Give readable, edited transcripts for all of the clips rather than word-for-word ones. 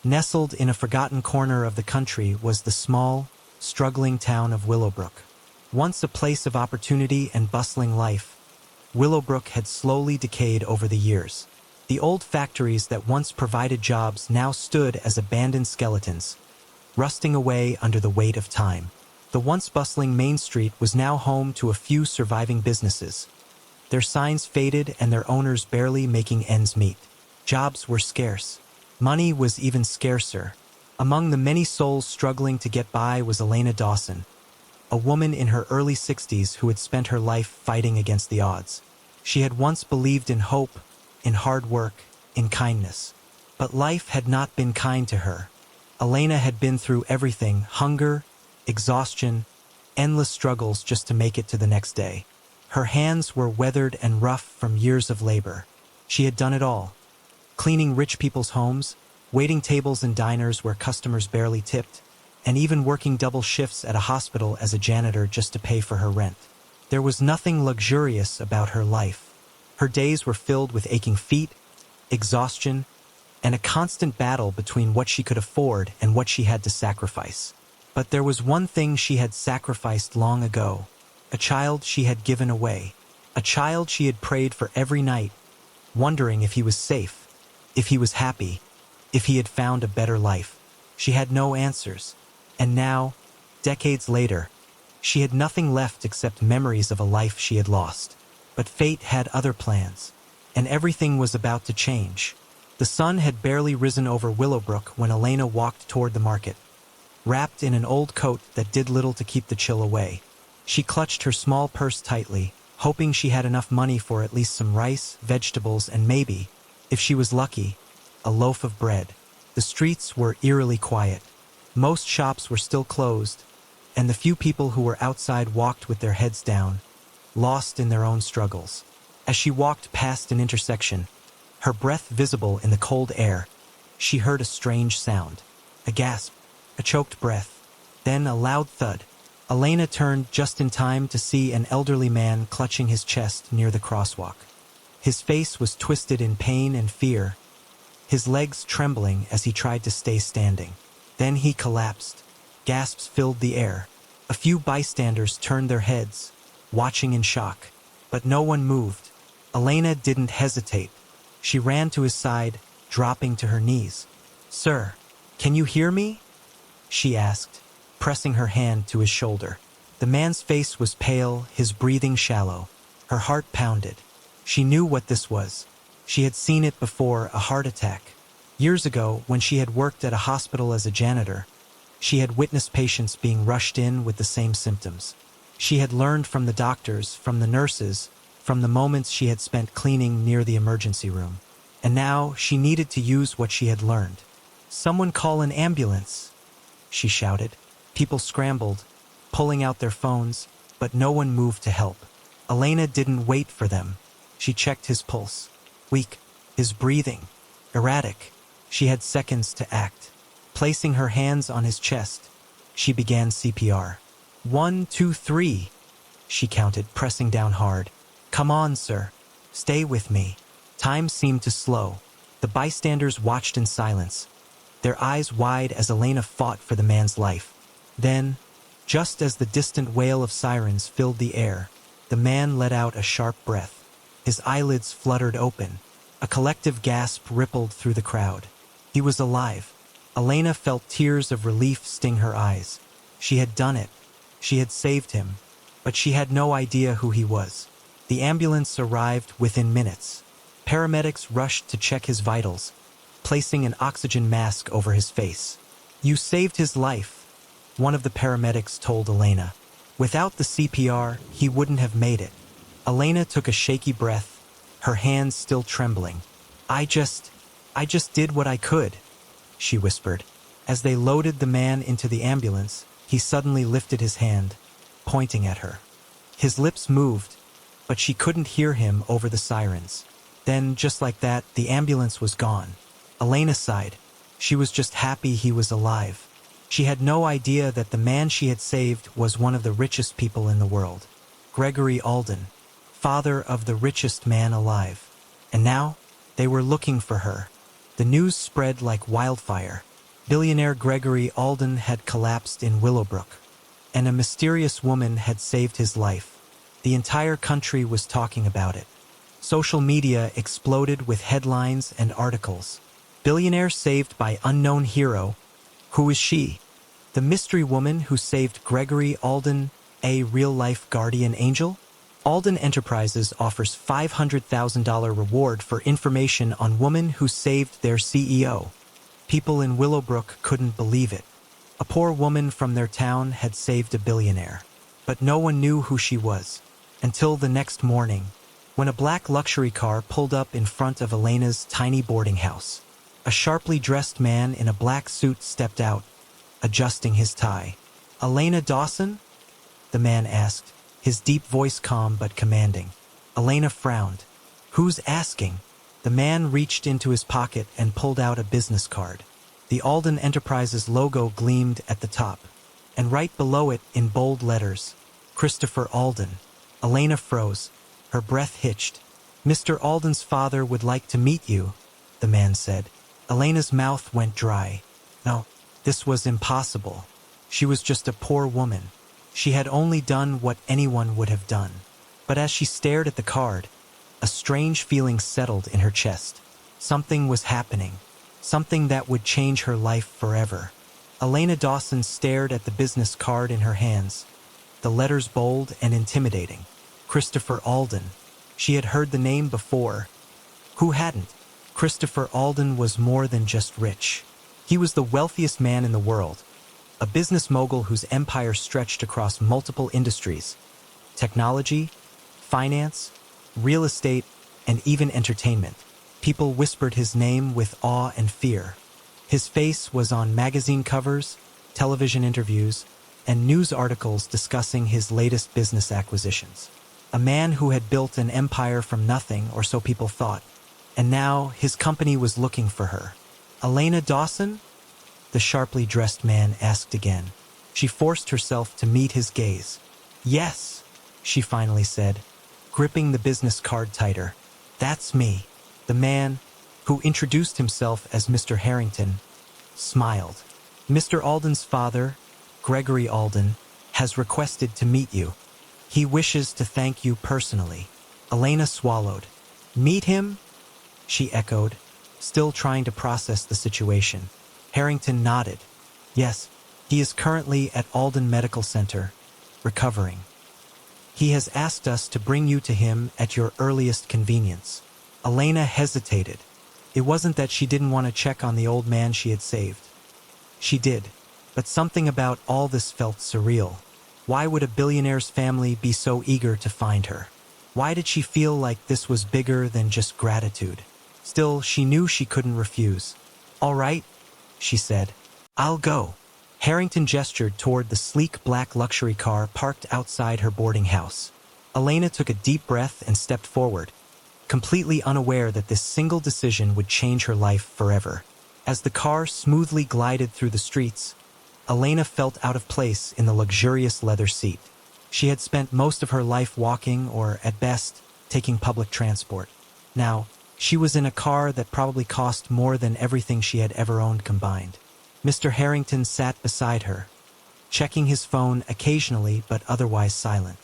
Nestled in a forgotten corner of the country was the small, struggling town of Willowbrook. Once a place of opportunity and bustling life, Willowbrook had slowly decayed over the years. The old factories that once provided jobs now stood as abandoned skeletons, rusting away under the weight of time. The once bustling Main Street was now home to a few surviving businesses, their signs faded and their owners barely making ends meet. Jobs were scarce. Money was even scarcer. Among the many souls struggling to get by was Elena Dawson, a woman in her early 60s who had spent her life fighting against the odds. She had once believed in hope, in hard work, in kindness. But life had not been kind to her. Elena had been through everything: hunger, exhaustion, endless struggles just to make it to the next day. Her hands were weathered and rough from years of labor. She had done it all: cleaning rich people's homes, waiting tables in diners where customers barely tipped, and even working double shifts at a hospital as a janitor just to pay for her rent. There was nothing luxurious about her life. Her days were filled with aching feet, exhaustion, and a constant battle between what she could afford and what she had to sacrifice. But there was one thing she had sacrificed long ago: a child she had given away, a child she had prayed for every night, wondering if he was safe, if he was happy, if he had found a better life. She had no answers, and now, decades later, she had nothing left except memories of a life she had lost. But fate had other plans, and everything was about to change. The sun had barely risen over Willowbrook when Elena walked toward the market, wrapped in an old coat that did little to keep the chill away. She clutched her small purse tightly, hoping she had enough money for at least some rice, vegetables, and maybe, if she was lucky, a loaf of bread. The streets were eerily quiet. Most shops were still closed, and the few people who were outside walked with their heads down, lost in their own struggles. As she walked past an intersection, her breath visible in the cold air, she heard a strange sound. A gasp, a choked breath, then a loud thud. Elena turned just in time to see an elderly man clutching his chest near the crosswalk. His face was twisted in pain and fear, his legs trembling as he tried to stay standing. Then he collapsed. Gasps filled the air. A few bystanders turned their heads, watching in shock. But no one moved. Elena didn't hesitate. She ran to his side, dropping to her knees. "Sir, can you hear me?" she asked, pressing her hand to his shoulder. The man's face was pale, his breathing shallow. Her heart pounded. She knew what this was. She had seen it before: a heart attack. Years ago, when she had worked at a hospital as a janitor, she had witnessed patients being rushed in with the same symptoms. She had learned from the doctors, from the nurses, from the moments she had spent cleaning near the emergency room. And now she needed to use what she had learned. "Someone call an ambulance," she shouted. People scrambled, pulling out their phones, but no one moved to help. Elena didn't wait for them. She checked his pulse. Weak, his breathing erratic. She had seconds to act. Placing her hands on his chest, she began CPR. 1, 2, 3, she counted, pressing down hard. "Come on, sir. Stay with me." Time seemed to slow. The bystanders watched in silence, their eyes wide as Elena fought for the man's life. Then, just as the distant wail of sirens filled the air, the man let out a sharp breath. His eyelids fluttered open. A collective gasp rippled through the crowd. He was alive. Elena felt tears of relief sting her eyes. She had done it. She had saved him. But she had no idea who he was. The ambulance arrived within minutes. Paramedics rushed to check his vitals, placing an oxygen mask over his face. "You saved his life," one of the paramedics told Elena. "Without the CPR, he wouldn't have made it." Elena took a shaky breath, her hands still trembling. I just did what I could," she whispered. As they loaded the man into the ambulance, he suddenly lifted his hand, pointing at her. His lips moved, but she couldn't hear him over the sirens. Then, just like that, the ambulance was gone. Elena sighed. She was just happy he was alive. She had no idea that the man she had saved was one of the richest people in the world. Gregory Alden, father of the richest man alive. And now, they were looking for her. The news spread like wildfire. Billionaire Gregory Alden had collapsed in Willowbrook, and a mysterious woman had saved his life. The entire country was talking about it. Social media exploded with headlines and articles. Billionaire saved by unknown hero. Who is she? The mystery woman who saved Gregory Alden, a real-life guardian angel? Alden Enterprises offers $500,000 reward for information on woman who saved their CEO. People in Willowbrook couldn't believe it. A poor woman from their town had saved a billionaire. But no one knew who she was. Until the next morning, when a black luxury car pulled up in front of Elena's tiny boarding house. A sharply dressed man in a black suit stepped out, adjusting his tie. "Elena Dawson?" the man asked, his deep voice calm but commanding. Elena frowned. "Who's asking?" The man reached into his pocket and pulled out a business card. The Alden Enterprises logo gleamed at the top, and right below it, in bold letters, Christopher Alden. Elena froze. Her breath hitched. "Mr. Alden's father would like to meet you," the man said. Elena's mouth went dry. No, this was impossible. She was just a poor woman. She had only done what anyone would have done. But as she stared at the card, a strange feeling settled in her chest. Something was happening. Something that would change her life forever. Elena Dawson stared at the business card in her hands, the letters bold and intimidating. Christopher Alden. She had heard the name before. Who hadn't? Christopher Alden was more than just rich. He was the wealthiest man in the world, a business mogul whose empire stretched across multiple industries: technology, finance, real estate, and even entertainment. People whispered his name with awe and fear. His face was on magazine covers, television interviews, and news articles discussing his latest business acquisitions. A man who had built an empire from nothing, or so people thought, and now his company was looking for her. "Elena Dawson?" the sharply dressed man asked again. She forced herself to meet his gaze. "Yes," she finally said, gripping the business card tighter. "That's me." The man, who introduced himself as Mr. Harrington, smiled. "Mr. Alden's father, Gregory Alden, has requested to meet you. He wishes to thank you personally." Elena swallowed. "Meet him?" she echoed, still trying to process the situation. Harrington nodded. "Yes, he is currently at Alden Medical Center, recovering. He has asked us to bring you to him at your earliest convenience." Elena hesitated. It wasn't that she didn't want to check on the old man she had saved. She did, but something about all this felt surreal. Why would a billionaire's family be so eager to find her? Why did she feel like this was bigger than just gratitude? Still, she knew she couldn't refuse. "All right," she said. "I'll go." Harrington gestured toward the sleek black luxury car parked outside her boarding house. Elena took a deep breath and stepped forward, completely unaware that this single decision would change her life forever. As the car smoothly glided through the streets, Elena felt out of place in the luxurious leather seat. She had spent most of her life walking or, at best, taking public transport. Now, she was in a car that probably cost more than everything she had ever owned combined. Mr. Harrington sat beside her, checking his phone occasionally but otherwise silent.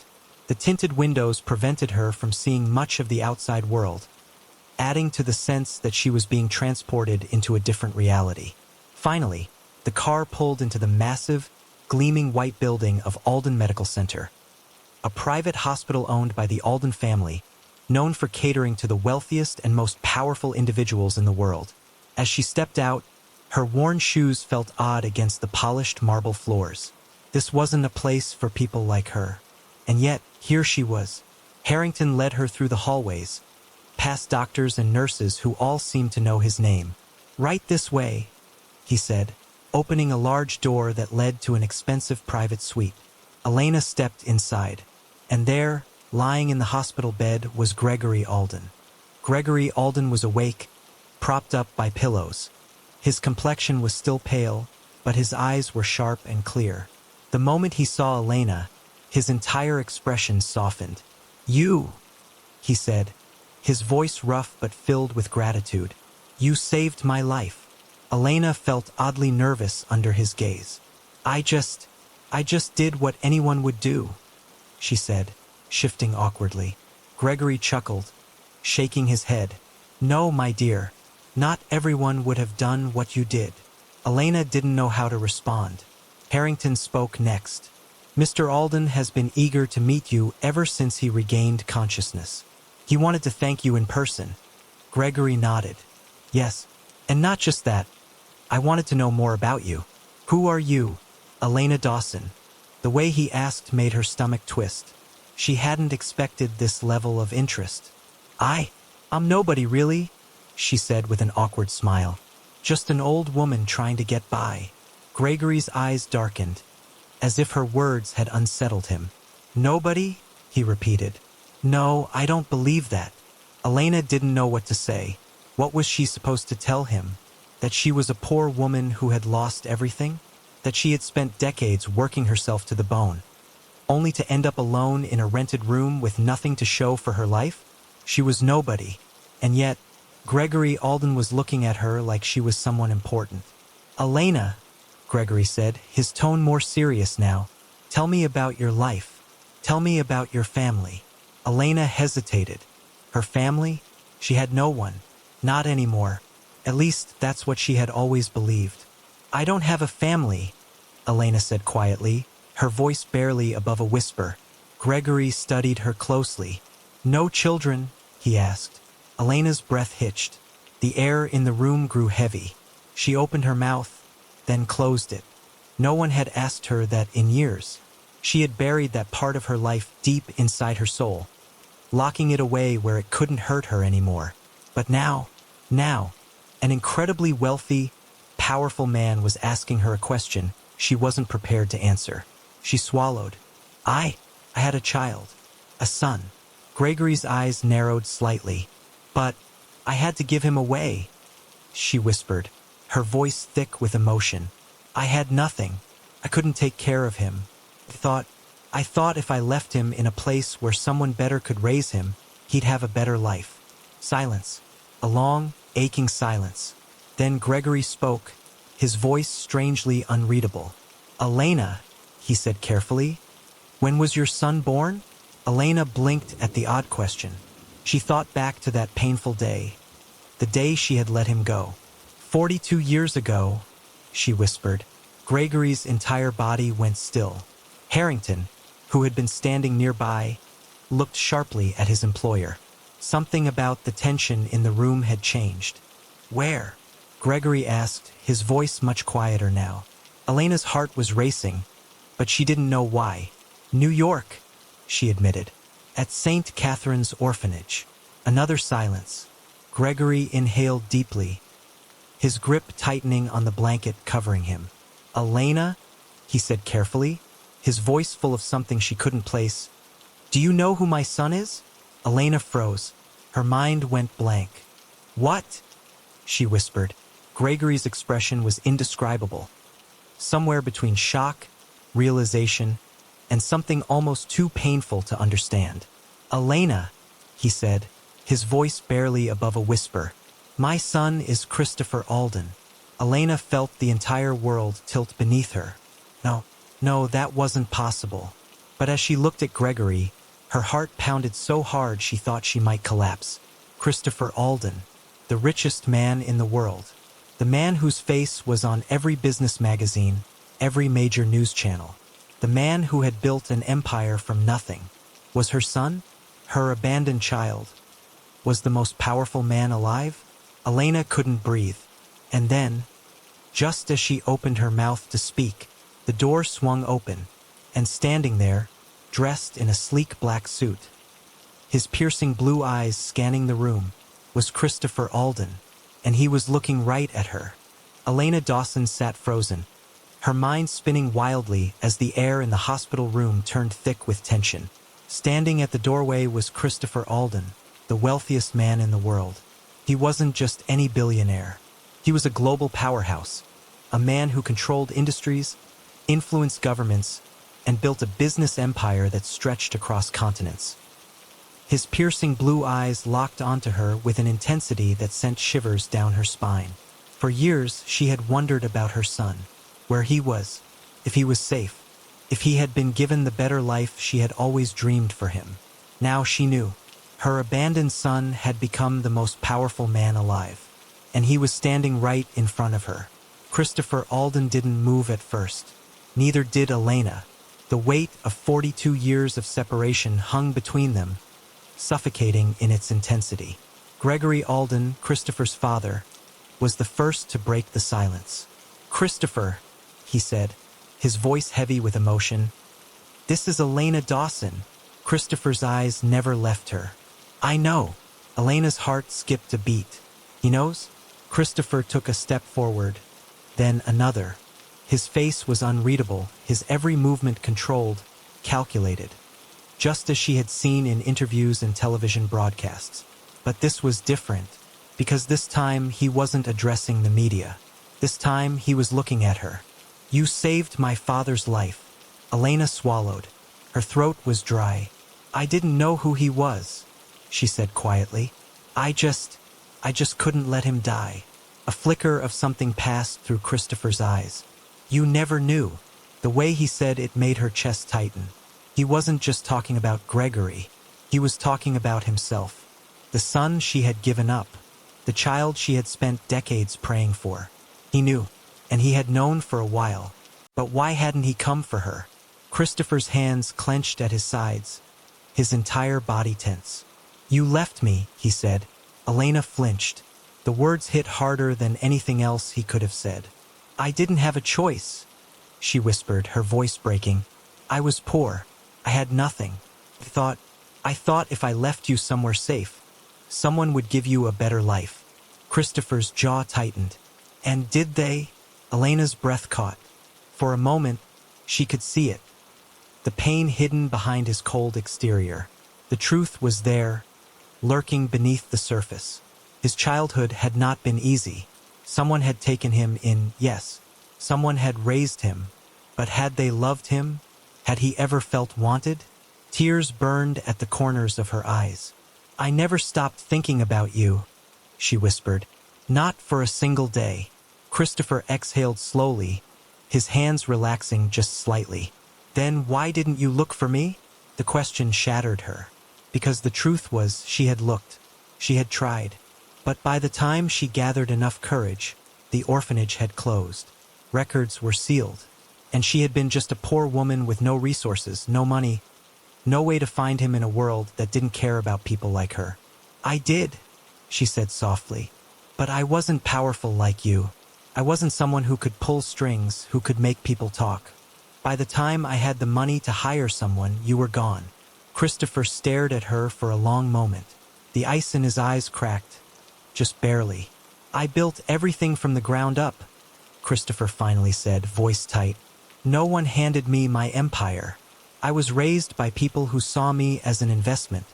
The tinted windows prevented her from seeing much of the outside world, adding to the sense that she was being transported into a different reality. Finally, the car pulled into the massive, gleaming white building of Alden Medical Center, a private hospital owned by the Alden family, known for catering to the wealthiest and most powerful individuals in the world. As she stepped out, her worn shoes felt odd against the polished marble floors. This wasn't a place for people like her. And yet, here she was. Harrington led her through the hallways, past doctors and nurses who all seemed to know his name. "Right this way," he said, opening a large door that led to an expensive private suite. Elena stepped inside, and there, lying in the hospital bed, was Gregory Alden. Gregory Alden was awake, propped up by pillows. His complexion was still pale, but his eyes were sharp and clear. The moment he saw Elena, his entire expression softened. "You," he said, his voice rough but filled with gratitude. "You saved my life." Elena felt oddly nervous under his gaze. I just did what anyone would do, she said, shifting awkwardly. Gregory chuckled, shaking his head. No, my dear, not everyone would have done what you did. Elena didn't know how to respond. Harrington spoke next. Mr. Alden has been eager to meet you ever since he regained consciousness. He wanted to thank you in person. Gregory nodded. Yes, and not just that. I wanted to know more about you. Who are you? Elena Dawson. The way he asked made her stomach twist. She hadn't expected this level of interest. I'm nobody really, she said with an awkward smile. Just an old woman trying to get by. Gregory's eyes darkened, as if her words had unsettled him. Nobody? He repeated. No, I don't believe that. Elena didn't know what to say. What was she supposed to tell him? That she was a poor woman who had lost everything? That she had spent decades working herself to the bone, only to end up alone in a rented room with nothing to show for her life? She was nobody, and yet Gregory Alden was looking at her like she was someone important. Elena, Gregory said, his tone more serious now. Tell me about your life. Tell me about your family. Elena hesitated. Her family? She had no one. Not anymore. At least that's what she had always believed. I don't have a family, Elena said quietly, her voice barely above a whisper. Gregory studied her closely. No children? He asked. Elena's breath hitched. The air in the room grew heavy. She opened her mouth, then closed it. No one had asked her that in years. She had buried that part of her life deep inside her soul, locking it away where it couldn't hurt her anymore. But now, an incredibly wealthy, powerful man was asking her a question she wasn't prepared to answer. She swallowed. I had a child. A son. Gregory's eyes narrowed slightly. But I had to give him away, she whispered, her voice thick with emotion. I had nothing. I couldn't take care of him. I thought if I left him in a place where someone better could raise him, he'd have a better life. Silence. A long, aching silence. Then Gregory spoke, his voice strangely unreadable. Elena, he said carefully, when was your son born? Elena blinked at the odd question. She thought back to that painful day, the day she had let him go. 42 years ago, she whispered. Gregory's entire body went still. Harrington, who had been standing nearby, looked sharply at his employer. Something about the tension in the room had changed. Where? Gregory asked, his voice much quieter now. Elena's heart was racing, but she didn't know why. New York, she admitted. At St. Catherine's Orphanage. Another silence. Gregory inhaled deeply, his grip tightening on the blanket covering him. Elena, he said carefully, his voice full of something she couldn't place. Do you know who my son is? Elena froze. Her mind went blank. What? She whispered. Gregory's expression was indescribable. Somewhere between shock, realization, and something almost too painful to understand. Elena, he said, his voice barely above a whisper. My son is Christopher Alden. Elena felt the entire world tilt beneath her. No, that wasn't possible. But as she looked at Gregory, her heart pounded so hard she thought she might collapse. Christopher Alden, the richest man in the world. The man whose face was on every business magazine, every major news channel. The man who had built an empire from nothing. Was her son, her abandoned child, was the most powerful man alive? Elena couldn't breathe. And then, just as she opened her mouth to speak, the door swung open, and standing there, dressed in a sleek black suit, his piercing blue eyes scanning the room, was Christopher Alden, and he was looking right at her. Elena Dawson sat frozen, her mind spinning wildly as the air in the hospital room turned thick with tension. Standing at the doorway was Christopher Alden, the wealthiest man in the world. He wasn't just any billionaire. He was a global powerhouse, a man who controlled industries, influenced governments, and built a business empire that stretched across continents. His piercing blue eyes locked onto her with an intensity that sent shivers down her spine. For years, she had wondered about her son, where he was, if he was safe, if he had been given the better life she had always dreamed for him. Now she knew. Her abandoned son had become the most powerful man alive, and he was standing right in front of her. Christopher Alden didn't move at first. Neither did Elena. The weight of 42 years of separation hung between them, suffocating in its intensity. Gregory Alden, Christopher's father, was the first to break the silence. "Christopher," he said, his voice heavy with emotion, "this is Elena Dawson." Christopher's eyes never left her. "I know." Elena's heart skipped a beat. "He knows?" Christopher took a step forward, then another. His face was unreadable, his every movement controlled, calculated, just as she had seen in interviews and television broadcasts. But this was different, because this time he wasn't addressing the media. This time he was looking at her. "You saved my father's life." Elena swallowed. Her throat was dry. "I didn't know who he was," she said quietly. I just couldn't let him die." A flicker of something passed through Christopher's eyes. "You never knew." The way he said it made her chest tighten. He wasn't just talking about Gregory. He was talking about himself. The son she had given up. The child she had spent decades praying for. He knew, and he had known for a while. But why hadn't he come for her? Christopher's hands clenched at his sides, his entire body tense. "You left me," he said. Elena flinched. The words hit harder than anything else he could have said. "I didn't have a choice," she whispered, her voice breaking. "I was poor. I had nothing. I thought if I left you somewhere safe, someone would give you a better life." Christopher's jaw tightened. "And did they?" Elena's breath caught. For a moment, she could see it. The pain hidden behind his cold exterior. The truth was there, lurking beneath the surface. His childhood had not been easy. Someone had taken him in, yes. Someone had raised him. But had they loved him? Had he ever felt wanted? Tears burned at the corners of her eyes. "I never stopped thinking about you," she whispered. "Not for a single day." Christopher exhaled slowly, his hands relaxing just slightly. "Then why didn't you look for me?" The question shattered her. Because the truth was, she had looked. She had tried. But by the time she gathered enough courage, the orphanage had closed. Records were sealed. And she had been just a poor woman with no resources, no money, no way to find him in a world that didn't care about people like her. "I did," she said softly. "But I wasn't powerful like you. I wasn't someone who could pull strings, who could make people talk. By the time I had the money to hire someone, you were gone." Christopher stared at her for a long moment. The ice in his eyes cracked, just barely. "I built everything from the ground up," Christopher finally said, voice tight. "No one handed me my empire. I was raised by people who saw me as an investment,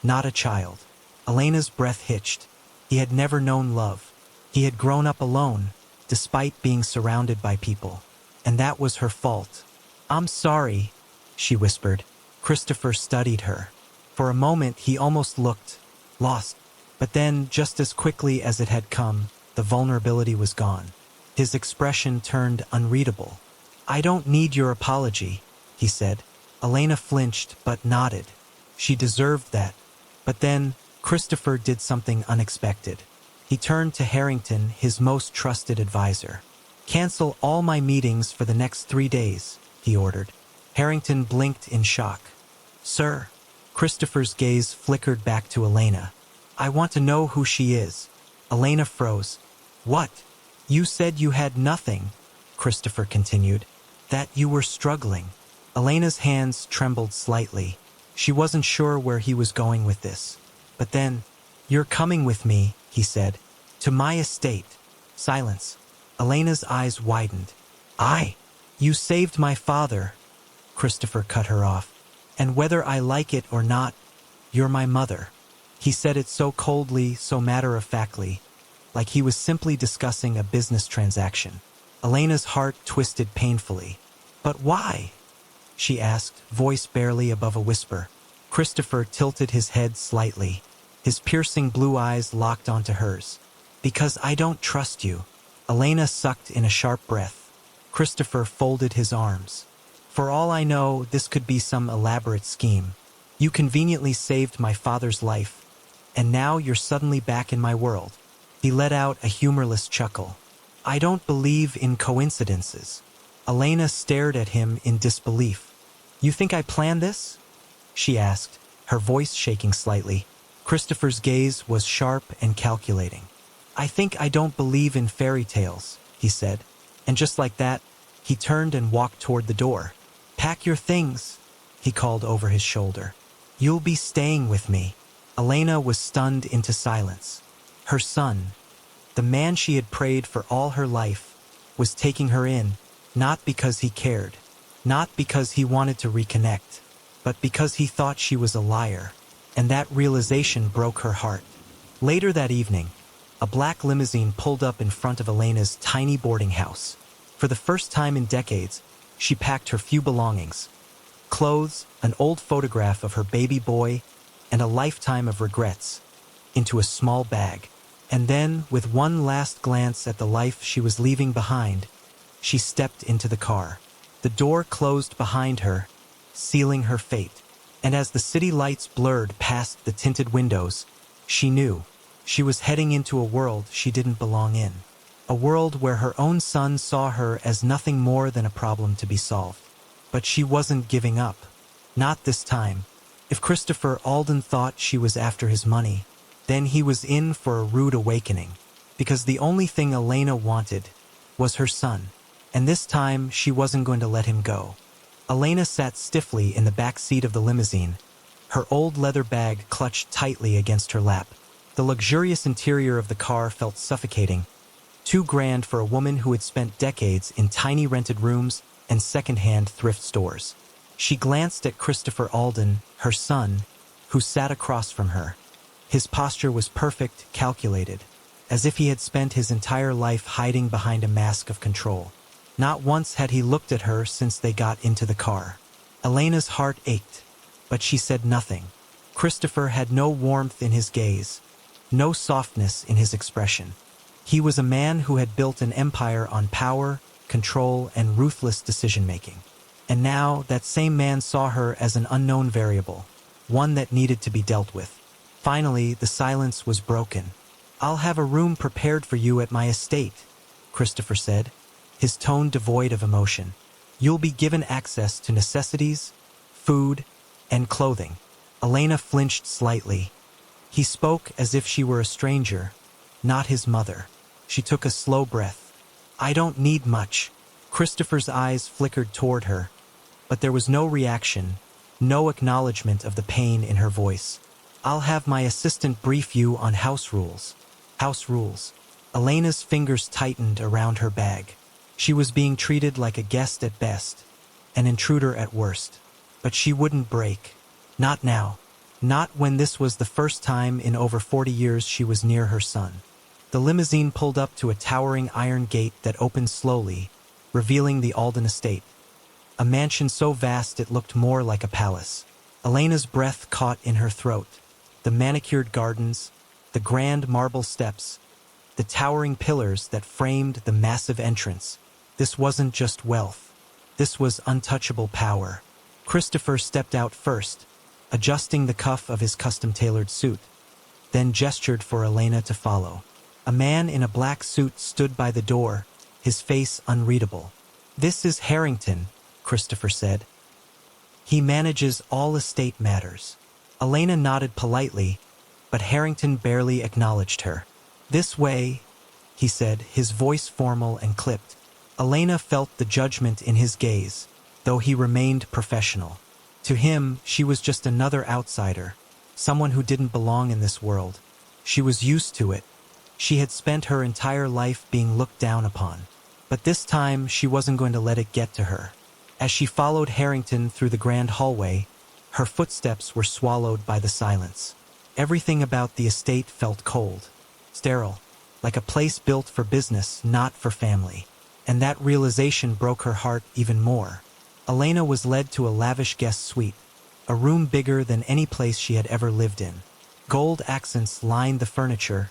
not a child." Elena's breath hitched. He had never known love. He had grown up alone, despite being surrounded by people. And that was her fault. "I'm sorry," she whispered. Christopher studied her. For a moment, he almost looked lost. But then, just as quickly as it had come, the vulnerability was gone. His expression turned unreadable. "I don't need your apology," he said. Elena flinched, but nodded. She deserved that. But then, Christopher did something unexpected. He turned to Harrington, his most trusted advisor. "Cancel all my meetings for the next 3 days," he ordered. Harrington blinked in shock. "Sir?" Christopher's gaze flickered back to Elena. "I want to know who she is." Elena froze. "What? You said you had nothing," Christopher continued. "That you were struggling." Elena's hands trembled slightly. She wasn't sure where he was going with this. But then, "You're coming with me," he said. "To my estate." Silence. Elena's eyes widened. You saved my father," Christopher cut her off. "And whether I like it or not, you're my mother." He said it so coldly, so matter-of-factly, like he was simply discussing a business transaction. Elena's heart twisted painfully. "But why?" she asked, voice barely above a whisper. Christopher tilted his head slightly. His piercing blue eyes locked onto hers. "Because I don't trust you." Elena sucked in a sharp breath. Christopher folded his arms. For all I know, this could be some elaborate scheme. You conveniently saved my father's life, and now you're suddenly back in my world. He let out a humorless chuckle. I don't believe in coincidences. Elena stared at him in disbelief. You think I planned this? She asked, her voice shaking slightly. Christopher's gaze was sharp and calculating. I think I don't believe in fairy tales, he said. And just like that, he turned and walked toward the door. Pack your things, he called over his shoulder. You'll be staying with me. Elena was stunned into silence. Her son, the man she had prayed for all her life, was taking her in, not because he cared, not because he wanted to reconnect, but because he thought she was a liar, and that realization broke her heart. Later that evening, a black limousine pulled up in front of Elena's tiny boarding house. For the first time in decades, she packed her few belongings: clothes, an old photograph of her baby boy, and a lifetime of regrets, into a small bag. And then, with one last glance at the life she was leaving behind, she stepped into the car. The door closed behind her, sealing her fate. And as the city lights blurred past the tinted windows, she knew she was heading into a world she didn't belong in. A world where her own son saw her as nothing more than a problem to be solved. But she wasn't giving up. Not this time. If Christopher Alden thought she was after his money, then he was in for a rude awakening, because the only thing Elena wanted was her son, and this time she wasn't going to let him go. Elena sat stiffly in the back seat of the limousine, her old leather bag clutched tightly against her lap. The luxurious interior of the car felt suffocating, too grand for a woman who had spent decades in tiny rented rooms and second-hand thrift stores. She glanced at Christopher Alden, her son, who sat across from her. His posture was perfect, calculated, as if he had spent his entire life hiding behind a mask of control. Not once had he looked at her since they got into the car. Elena's heart ached, but she said nothing. Christopher had no warmth in his gaze, no softness in his expression. He was a man who had built an empire on power, control, and ruthless decision-making. And now that same man saw her as an unknown variable, one that needed to be dealt with. Finally, the silence was broken. I'll have a room prepared for you at my estate, Christopher said, his tone devoid of emotion. You'll be given access to necessities, food, and clothing. Elena flinched slightly. He spoke as if she were a stranger, not his mother. She took a slow breath. I don't need much. Christopher's eyes flickered toward her, but there was no reaction, no acknowledgement of the pain in her voice. I'll have my assistant brief you on house rules. House rules. Elena's fingers tightened around her bag. She was being treated like a guest at best, an intruder at worst. But she wouldn't break. Not now. Not when this was the first time in over 40 years she was near her son. The limousine pulled up to a towering iron gate that opened slowly, revealing the Alden estate. A mansion so vast it looked more like a palace. Elena's breath caught in her throat. The manicured gardens, the grand marble steps, the towering pillars that framed the massive entrance. This wasn't just wealth. This was untouchable power. Christopher stepped out first, adjusting the cuff of his custom-tailored suit, then gestured for Elena to follow. A man in a black suit stood by the door, his face unreadable. This is Harrington, Christopher said. He manages all estate matters. Elena nodded politely, but Harrington barely acknowledged her. This way, he said, his voice formal and clipped. Elena felt the judgment in his gaze, though he remained professional. To him, she was just another outsider, someone who didn't belong in this world. She was used to it. She had spent her entire life being looked down upon. But this time, she wasn't going to let it get to her. As she followed Harrington through the grand hallway, her footsteps were swallowed by the silence. Everything about the estate felt cold, sterile, like a place built for business, not for family. And that realization broke her heart even more. Elena was led to a lavish guest suite, a room bigger than any place she had ever lived in. Gold accents lined the furniture,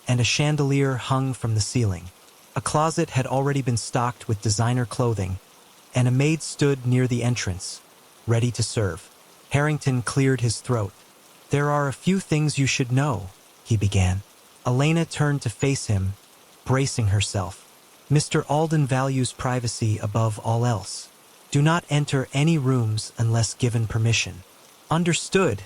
and a chandelier hung from the ceiling. A closet had already been stocked with designer clothing, and a maid stood near the entrance, ready to serve. Harrington cleared his throat. "There are a few things you should know," he began. Elena turned to face him, bracing herself. "Mr. Alden values privacy above all else. Do not enter any rooms unless given permission." "Understood,"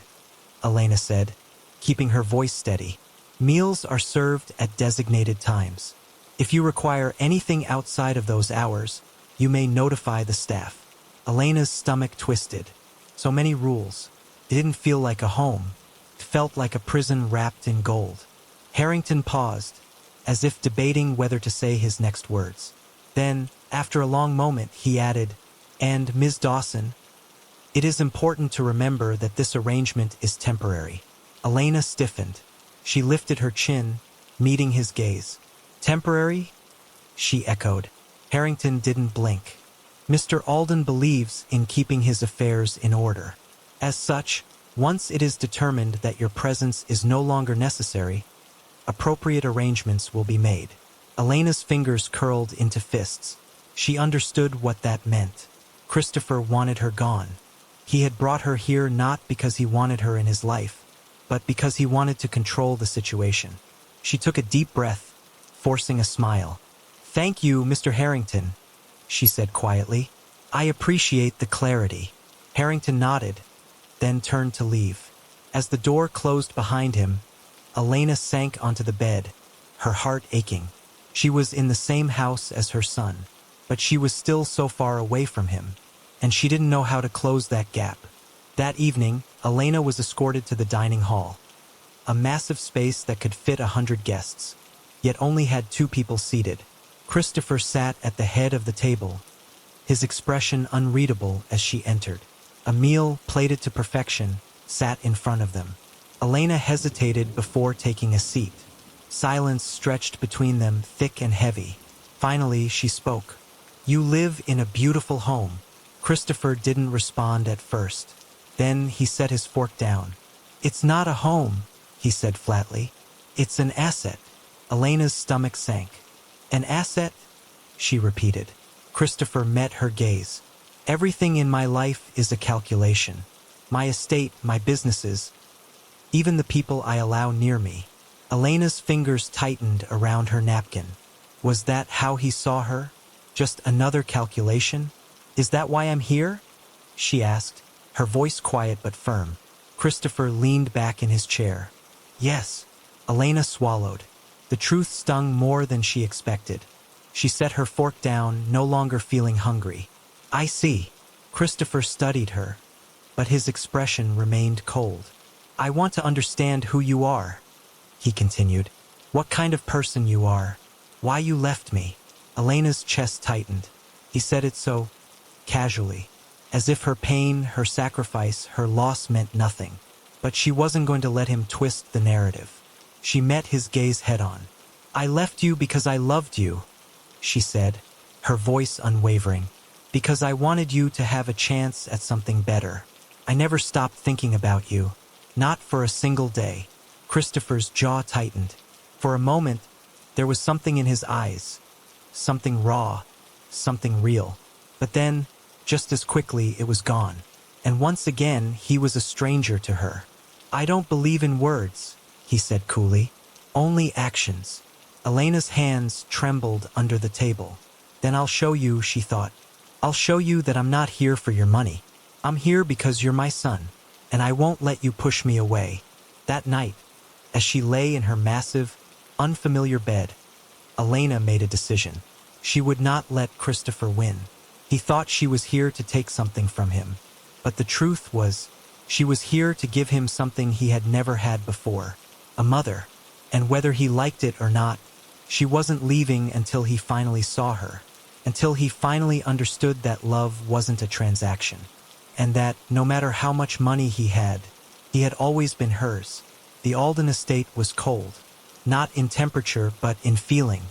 Elena said, keeping her voice steady. "Meals are served at designated times. If you require anything outside of those hours, you may notify the staff." Elena's stomach twisted. So many rules. It didn't feel like a home. It felt like a prison wrapped in gold. Harrington paused, as if debating whether to say his next words. Then, after a long moment, he added, "And, Ms. Dawson, it is important to remember that this arrangement is temporary." Elena stiffened. She lifted her chin, meeting his gaze. "Temporary?" she echoed. Harrington didn't blink. "Mr. Alden believes in keeping his affairs in order. As such, once it is determined that your presence is no longer necessary, appropriate arrangements will be made." Elena's fingers curled into fists. She understood what that meant. Christopher wanted her gone. He had brought her here not because he wanted her in his life, but because he wanted to control the situation. She took a deep breath, forcing a smile. "Thank you, Mr. Harrington," she said quietly. "I appreciate the clarity." Harrington nodded, then turned to leave. As the door closed behind him, Elena sank onto the bed, her heart aching. She was in the same house as her son, but she was still so far away from him, and she didn't know how to close that gap. That evening, Elena was escorted to the dining hall, a massive space that could fit 100 guests, yet only had 2 people seated. Christopher sat at the head of the table, his expression unreadable as she entered. A meal, plated to perfection, sat in front of them. Elena hesitated before taking a seat. Silence stretched between them, thick and heavy. Finally, she spoke. "You live in a beautiful home." Christopher didn't respond at first. Then he set his fork down. "It's not a home," he said flatly. "It's an asset." Elena's stomach sank. "An asset?" she repeated. Christopher met her gaze. "Everything in my life is a calculation. My estate, my businesses, even the people I allow near me." Elena's fingers tightened around her napkin. Was that how he saw her? Just another calculation? "Is that why I'm here?" she asked, her voice quiet but firm. Christopher leaned back in his chair. "Yes." Elena swallowed. The truth stung more than she expected. She set her fork down, no longer feeling hungry. "I see." Christopher studied her, but his expression remained cold. "I want to understand who you are," he continued. "What kind of person you are. Why you left me." Elena's chest tightened. He said it so casually, as if her pain, her sacrifice, her loss meant nothing. But she wasn't going to let him twist the narrative. She met his gaze head-on. "I left you because I loved you," she said, her voice unwavering. "Because I wanted you to have a chance at something better. I never stopped thinking about you. Not for a single day." Christopher's jaw tightened. For a moment, there was something in his eyes. Something raw, something real. But then, just as quickly, it was gone. And once again, he was a stranger to her. "I don't believe in words," he said coolly. "Only actions." Elena's hands trembled under the table. "Then I'll show you," she thought. "I'll show you that I'm not here for your money. I'm here because you're my son, and I won't let you push me away." That night, as she lay in her massive, unfamiliar bed, Elena made a decision. She would not let Christopher win. He thought she was here to take something from him. But the truth was, she was here to give him something he had never had before. A mother. And whether he liked it or not, she wasn't leaving until he finally saw her. Until he finally understood that love wasn't a transaction. And that, no matter how much money he had always been hers. The Alden estate was cold. Not in temperature, but in feeling.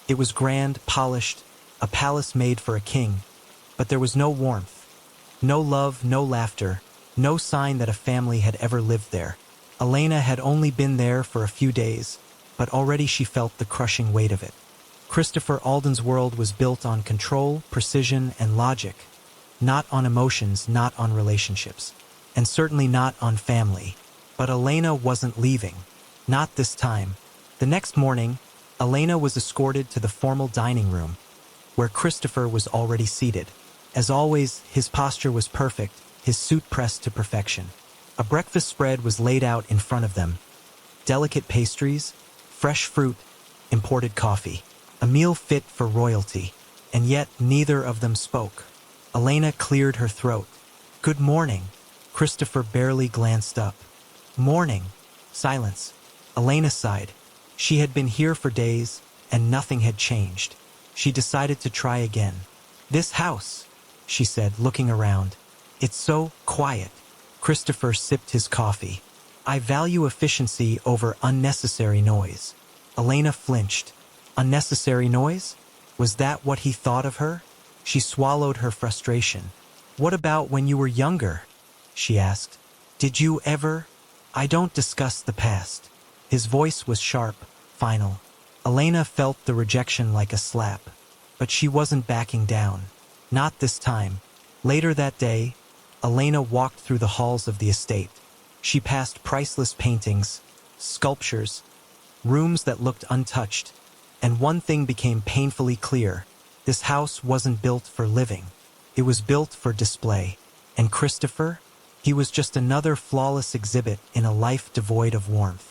It was grand, polished, a palace made for a king. But there was no warmth. No love, no laughter, no sign that a family had ever lived there. Elena had only been there for a few days, but already she felt the crushing weight of it. Christopher Alden's world was built on control, precision, and logic, not on emotions, not on relationships, and certainly not on family. But Elena wasn't leaving. Not this time. The next morning, Elena was escorted to the formal dining room, where Christopher was already seated. As always, his posture was perfect, his suit pressed to perfection. A breakfast spread was laid out in front of them. Delicate pastries, fresh fruit, imported coffee. A meal fit for royalty. And yet neither of them spoke. Elena cleared her throat. "Good morning." Christopher barely glanced up. "Morning." Silence. Elena sighed. She had been here for days, and nothing had changed. She decided to try again. "This house," she said, looking around. "It's so quiet." Christopher sipped his coffee. "I value efficiency over unnecessary noise." Elena flinched. Unnecessary noise? Was that what he thought of her? She swallowed her frustration. "What about when you were younger?" she asked. "Did you ever?" "I don't discuss the past." His voice was sharp, final. Elena felt the rejection like a slap. But she wasn't backing down. Not this time. Later that day, Elena walked through the halls of the estate. She passed priceless paintings, sculptures, rooms that looked untouched. And one thing became painfully clear. This house wasn't built for living. It was built for display. And Christopher? He was just another flawless exhibit in a life devoid of warmth.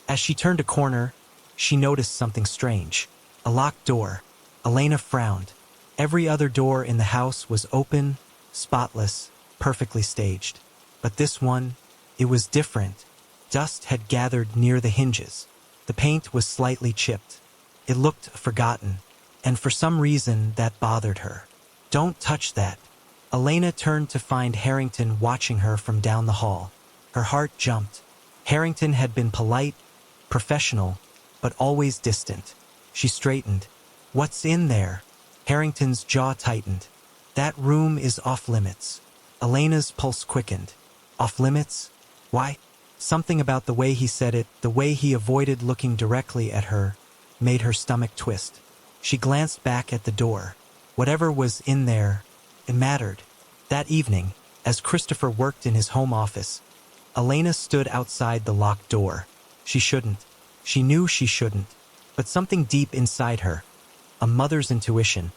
As she turned a corner, she noticed something strange. A locked door. Elena frowned. Every other door in the house was open, spotless, perfectly staged. But this one, it was different. Dust had gathered near the hinges. The paint was slightly chipped. It looked forgotten, and for some reason that bothered her. "Don't touch that." Elena turned to find Harrington watching her from down the hall. Her heart jumped. Harrington had been polite, professional, but always distant. She straightened. "What's in there?" Harrington's jaw tightened. "That room is off limits." Elena's pulse quickened. Off limits? Why? Something about the way he said it, the way he avoided looking directly at her, made her stomach twist. She glanced back at the door. Whatever was in there, it mattered. That evening, as Christopher worked in his home office, Elena stood outside the locked door. She shouldn't. She knew she shouldn't. But something deep inside her, a mother's intuition,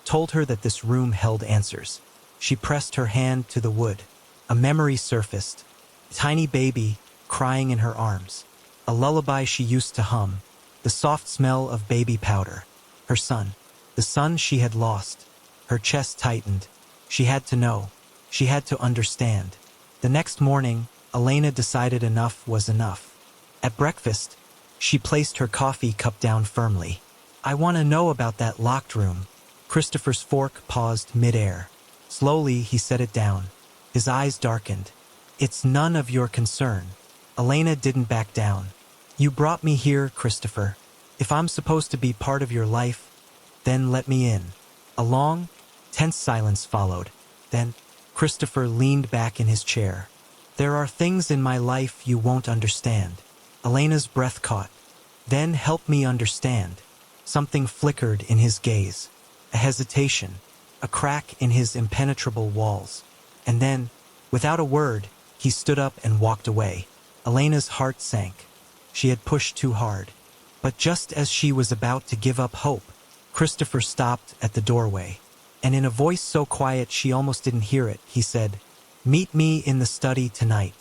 told her that this room held answers. She pressed her hand to the wood. A memory surfaced. A tiny baby crying in her arms. A lullaby she used to hum. The soft smell of baby powder. Her son. The son she had lost. Her chest tightened. She had to know. She had to understand. The next morning, Elena decided enough was enough. At breakfast, she placed her coffee cup down firmly. "I want to know about that locked room." Christopher's fork paused midair. Slowly, he set it down. His eyes darkened. "It's none of your concern." Elena didn't back down. "You brought me here, Christopher. If I'm supposed to be part of your life, then let me in." A long, tense silence followed. Then, Christopher leaned back in his chair. "There are things in my life you won't understand." Elena's breath caught. "Then help me understand." Something flickered in his gaze. A hesitation. A crack in his impenetrable walls. And then, without a word, he stood up and walked away. Elena's heart sank. She had pushed too hard. But just as she was about to give up hope, Christopher stopped at the doorway. And in a voice so quiet she almost didn't hear it, he said, "Meet me in the study tonight."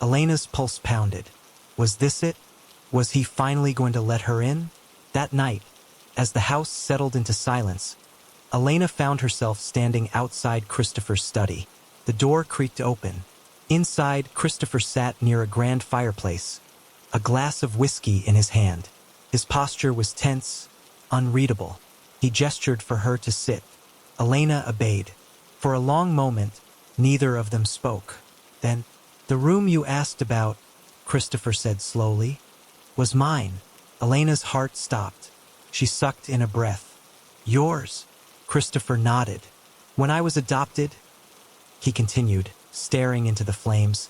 Elena's pulse pounded. Was this it? Was he finally going to let her in? That night, as the house settled into silence, Elena found herself standing outside Christopher's study. The door creaked open. Inside, Christopher sat near a grand fireplace, a glass of whiskey in his hand. His posture was tense, unreadable. He gestured for her to sit. Elena obeyed. For a long moment, neither of them spoke. Then, "The room you asked about," Christopher said slowly, "was mine." Elena's heart stopped. She sucked in a breath. "Yours?" Christopher nodded. "When I was adopted," he continued, staring into the flames,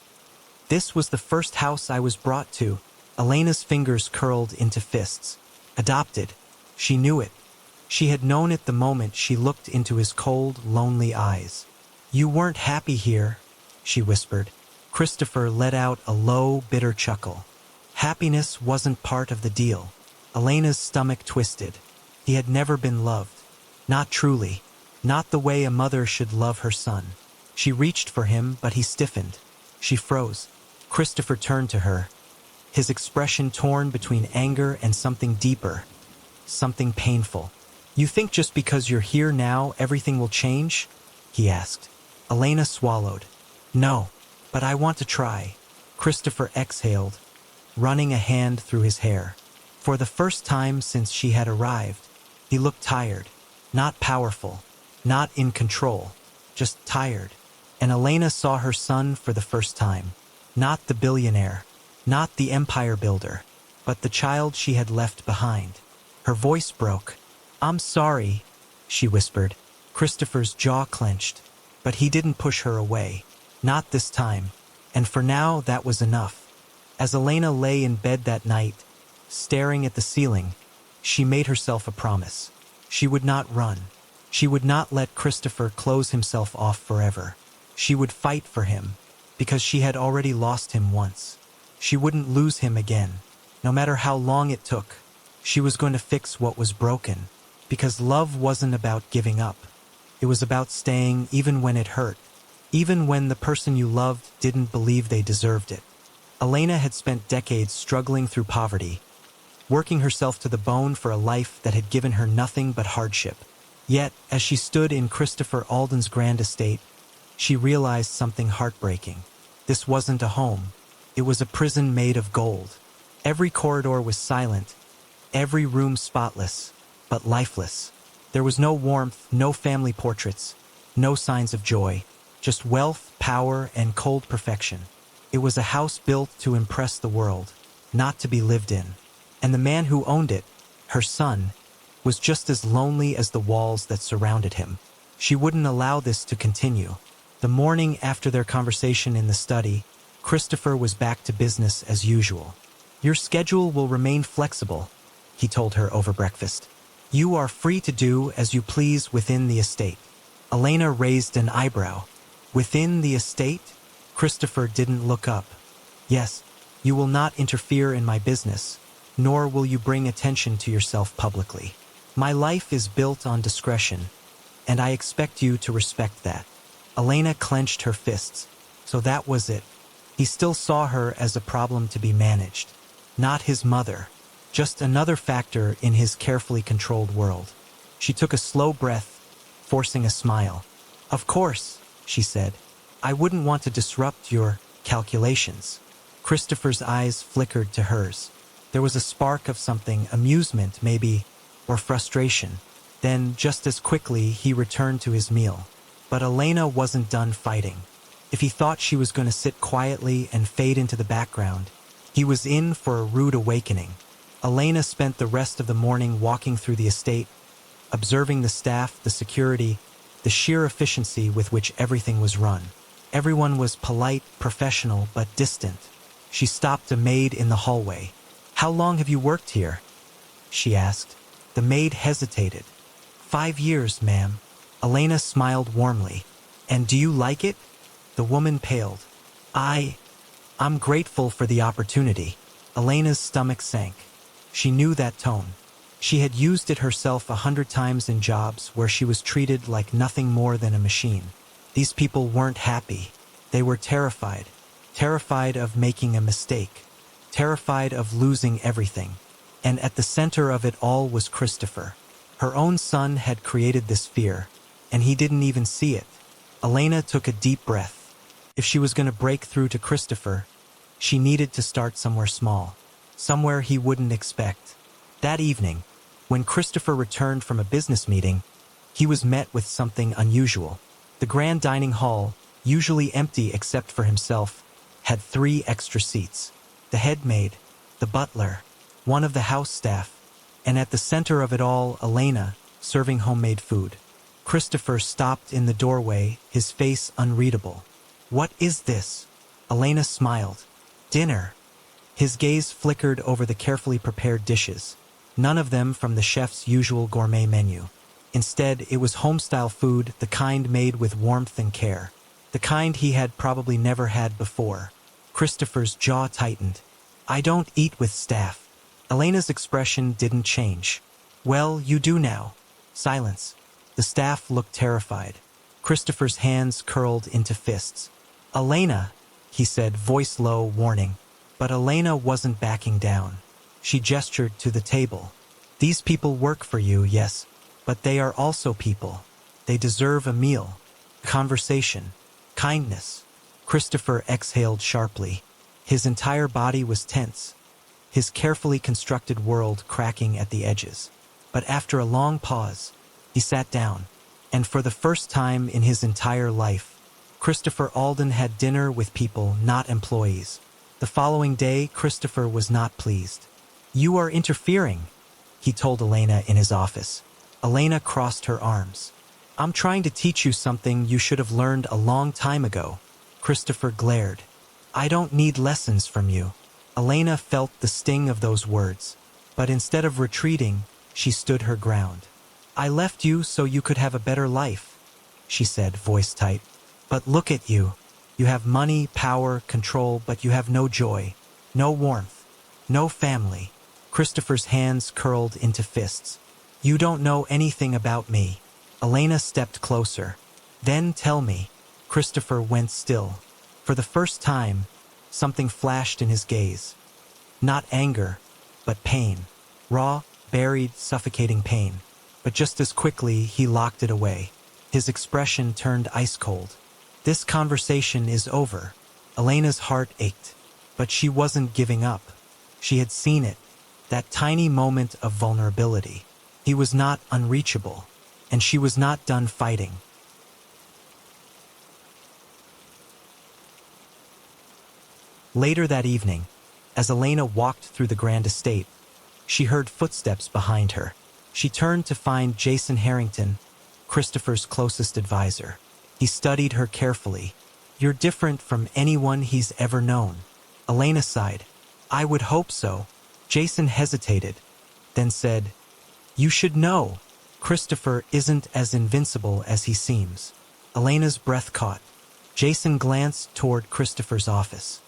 "this was the first house I was brought to." Elena's fingers curled into fists. Adopted. She knew it. She had known it the moment she looked into his cold, lonely eyes. "You weren't happy here," she whispered. Christopher let out a low, bitter chuckle. Happiness wasn't part of the deal. Elena's stomach twisted. He had never been loved. Not truly. Not the way a mother should love her son. She reached for him, but he stiffened. She froze. Christopher turned to her, his expression torn between anger and something deeper, something painful. "You think just because you're here now, everything will change?" he asked. Elena swallowed. "No, but I want to try." Christopher exhaled, running a hand through his hair. For the first time since she had arrived, he looked tired, not powerful, not in control, just tired. And Elena saw her son for the first time. Not the billionaire, not the empire builder, but the child she had left behind. Her voice broke. "I'm sorry," she whispered. Christopher's jaw clenched, but he didn't push her away. Not this time. And for now, that was enough. As Elena lay in bed that night, staring at the ceiling, she made herself a promise. She would not run. She would not let Christopher close himself off forever. She would fight for him, because she had already lost him once. She wouldn't lose him again, no matter how long it took. She was going to fix what was broken, because love wasn't about giving up. It was about staying even when it hurt, even when the person you loved didn't believe they deserved it. Elena had spent decades struggling through poverty, working herself to the bone for a life that had given her nothing but hardship. Yet, as she stood in Christopher Alden's grand estate, she realized something heartbreaking. This wasn't a home. It was a prison made of gold. Every corridor was silent, every room spotless, but lifeless. There was no warmth, no family portraits, no signs of joy, just wealth, power, and cold perfection. It was a house built to impress the world, not to be lived in. And the man who owned it, her son, was just as lonely as the walls that surrounded him. She wouldn't allow this to continue. The morning after their conversation in the study, Christopher was back to business as usual. "Your schedule will remain flexible," he told her over breakfast. "You are free to do as you please within the estate." Elena raised an eyebrow. "Within the estate?" Christopher didn't look up. "Yes, you will not interfere in my business, nor will you bring attention to yourself publicly. My life is built on discretion, and I expect you to respect that." Elena clenched her fists. So that was it. He still saw her as a problem to be managed. Not his mother, just another factor in his carefully controlled world. She took a slow breath, forcing a smile. "Of course," she said. "I wouldn't want to disrupt your calculations." Christopher's eyes flickered to hers. There was a spark of something, amusement maybe, or frustration. Then, just as quickly, he returned to his meal. But Elena wasn't done fighting. If he thought she was going to sit quietly and fade into the background, he was in for a rude awakening. Elena spent the rest of the morning walking through the estate, observing the staff, the security, the sheer efficiency with which everything was run. Everyone was polite, professional, but distant. She stopped a maid in the hallway. "How long have you worked here?" she asked. The maid hesitated. 5 years, ma'am." Elena smiled warmly. "And do you like it?" The woman paled. I'm grateful for the opportunity." Elena's stomach sank. She knew that tone. She had used it herself 100 times in jobs where she was treated like nothing more than a machine. These people weren't happy. They were terrified. Terrified of making a mistake. Terrified of losing everything. And at the center of it all was Christopher. Her own son had created this fear, and he didn't even see it. Elena took a deep breath. If she was going to break through to Christopher, she needed to start somewhere small, somewhere he wouldn't expect. That evening, when Christopher returned from a business meeting, he was met with something unusual. The grand dining hall, usually empty except for himself, had 3 extra seats. The head maid, the butler, one of the house staff, and at the center of it all, Elena, serving homemade food. Christopher stopped in the doorway, his face unreadable. "What is this?" Elena smiled. "Dinner." His gaze flickered over the carefully prepared dishes. None of them from the chef's usual gourmet menu. Instead, it was home-style food, the kind made with warmth and care. The kind he had probably never had before. Christopher's jaw tightened. "I don't eat with staff." Elena's expression didn't change. "Well, you do now." Silence. The staff looked terrified. Christopher's hands curled into fists. "Elena," he said, voice low, warning. But Elena wasn't backing down. She gestured to the table. "These people work for you, yes, but they are also people. They deserve a meal, conversation, kindness." Christopher exhaled sharply. His entire body was tense, his carefully constructed world cracking at the edges. But after a long pause, he sat down, and for the first time in his entire life, Christopher Alden had dinner with people, not employees. The following day, Christopher was not pleased. "You are interfering," he told Elena in his office. Elena crossed her arms. "I'm trying to teach you something you should have learned a long time ago." Christopher glared. "I don't need lessons from you." Elena felt the sting of those words, but instead of retreating, she stood her ground. "I left you so you could have a better life," she said, voice tight. "But look at you. You have money, power, control, but you have no joy, no warmth, no family." Christopher's hands curled into fists. "You don't know anything about me." Elena stepped closer. "Then tell me." Christopher went still. For the first time, something flashed in his gaze. Not anger, but pain. Raw, buried, suffocating pain. But just as quickly, he locked it away. His expression turned ice-cold. "This conversation is over." Elena's heart ached, but she wasn't giving up. She had seen it, that tiny moment of vulnerability. He was not unreachable, and she was not done fighting. Later that evening, as Elena walked through the grand estate, she heard footsteps behind her. She turned to find Jason Harrington, Christopher's closest advisor. He studied her carefully. "You're different from anyone he's ever known." Elena sighed. "I would hope so." Jason hesitated, then said, "You should know. Christopher isn't as invincible as he seems." Elena's breath caught. Jason glanced toward Christopher's office.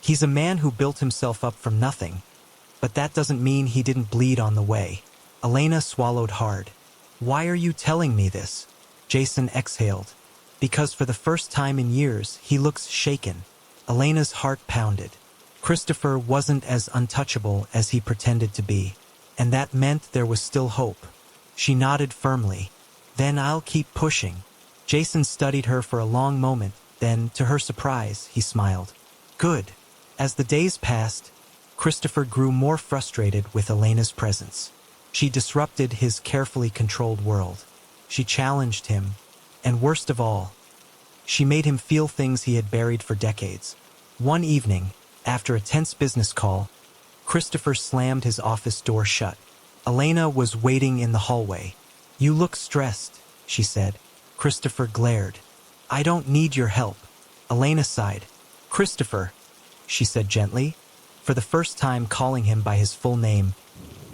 "He's a man who built himself up from nothing, but that doesn't mean he didn't bleed on the way." Elena swallowed hard. "Why are you telling me this?" Jason exhaled. "Because for the first time in years, he looks shaken." Elena's heart pounded. Christopher wasn't as untouchable as he pretended to be, and that meant there was still hope. She nodded firmly. "Then I'll keep pushing." Jason studied her for a long moment, then, to her surprise, he smiled. "Good." As the days passed, Christopher grew more frustrated with Elena's presence. She disrupted his carefully controlled world. She challenged him, and worst of all, she made him feel things he had buried for decades. One evening, after a tense business call, Christopher slammed his office door shut. Elena was waiting in the hallway. "You look stressed," she said. Christopher glared. "I don't need your help." Elena sighed. "Christopher," she said gently, for the first time calling him by his full name.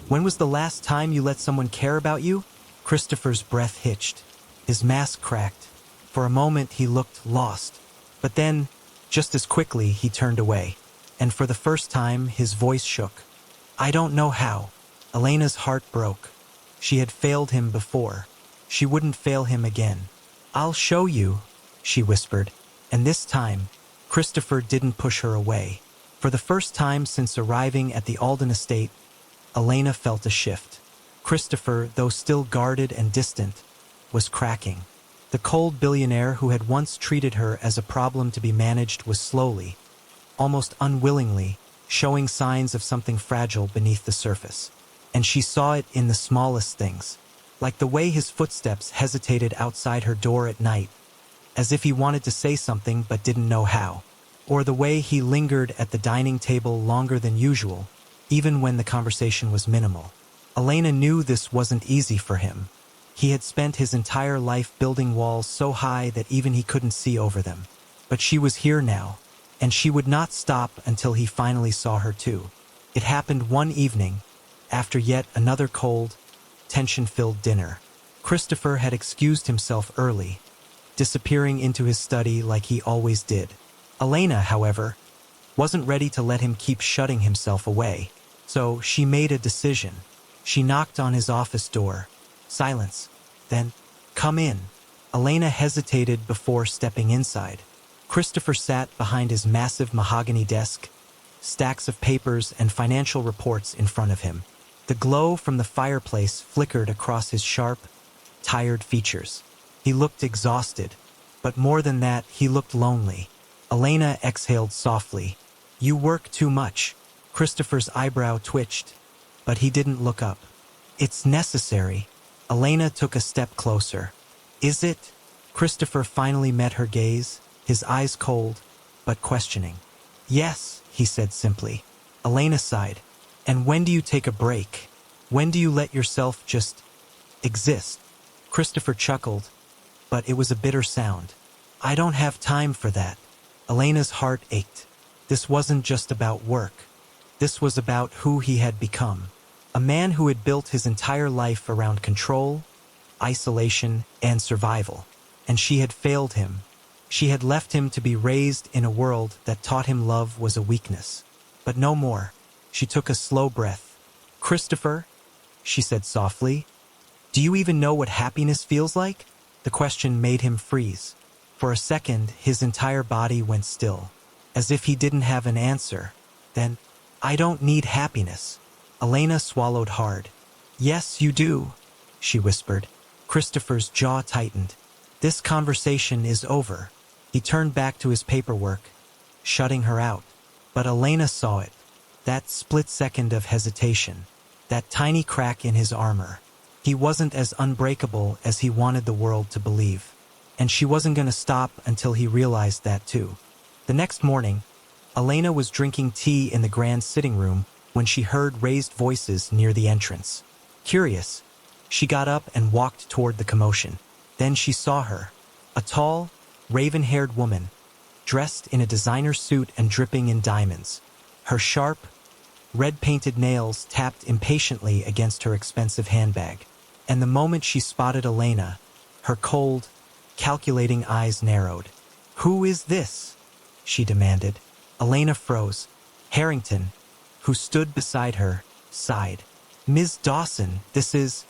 "When was the last time you let someone care about you?" Christopher's breath hitched. His mask cracked. For a moment he looked lost. But then, just as quickly, he turned away. And for the first time, his voice shook. "I don't know how." Elena's heart broke. She had failed him before. She wouldn't fail him again. "I'll show you," she whispered. And this time, Christopher didn't push her away. For the first time since arriving at the Alden estate, Elena felt a shift. Christopher, though still guarded and distant, was cracking. The cold billionaire who had once treated her as a problem to be managed was slowly, almost unwillingly, showing signs of something fragile beneath the surface. And she saw it in the smallest things, like the way his footsteps hesitated outside her door at night, as if he wanted to say something but didn't know how, or the way he lingered at the dining table longer than usual, even when the conversation was minimal. Elena knew this wasn't easy for him. He had spent his entire life building walls so high that even he couldn't see over them. But she was here now, and she would not stop until he finally saw her too. It happened one evening, after yet another cold, tension-filled dinner. Christopher had excused himself early, disappearing into his study like he always did. Elena, however, wasn't ready to let him keep shutting himself away, so she made a decision. She knocked on his office door. Silence. Then, "Come in." Elena hesitated before stepping inside. Christopher sat behind his massive mahogany desk, stacks of papers and financial reports in front of him. The glow from the fireplace flickered across his sharp, tired features. He looked exhausted, but more than that, he looked lonely. Elena exhaled softly. "You work too much." Christopher's eyebrow twitched, but he didn't look up. "It's necessary." Elena took a step closer. "Is it?" Christopher finally met her gaze, his eyes cold, but questioning. "Yes," he said simply. Elena sighed. "And when do you take a break? When do you let yourself just exist?" Christopher chuckled, but it was a bitter sound. "I don't have time for that." Elena's heart ached. This wasn't just about work. This was about who he had become. A man who had built his entire life around control, isolation, and survival. And she had failed him. She had left him to be raised in a world that taught him love was a weakness. But no more. She took a slow breath. "Christopher," she said softly, "do you even know what happiness feels like?" The question made him freeze. For a second, his entire body went still, as if he didn't have an answer. Then, "I don't need happiness." Elena swallowed hard. "Yes, you do," she whispered. Christopher's jaw tightened. "This conversation is over." He turned back to his paperwork, shutting her out. But Elena saw it. That split second of hesitation. That tiny crack in his armor. He wasn't as unbreakable as he wanted the world to believe. And she wasn't going to stop until he realized that too. The next morning, Elena was drinking tea in the grand sitting room when she heard raised voices near the entrance. Curious, she got up and walked toward the commotion. Then she saw her, a tall, raven-haired woman, dressed in a designer suit and dripping in diamonds. Her sharp, red-painted nails tapped impatiently against her expensive handbag. And the moment she spotted Elena, her cold, calculating eyes narrowed. "Who is this?" she demanded. Elena froze. Harrington, who stood beside her, sighed. "Ms. Dawson, this is...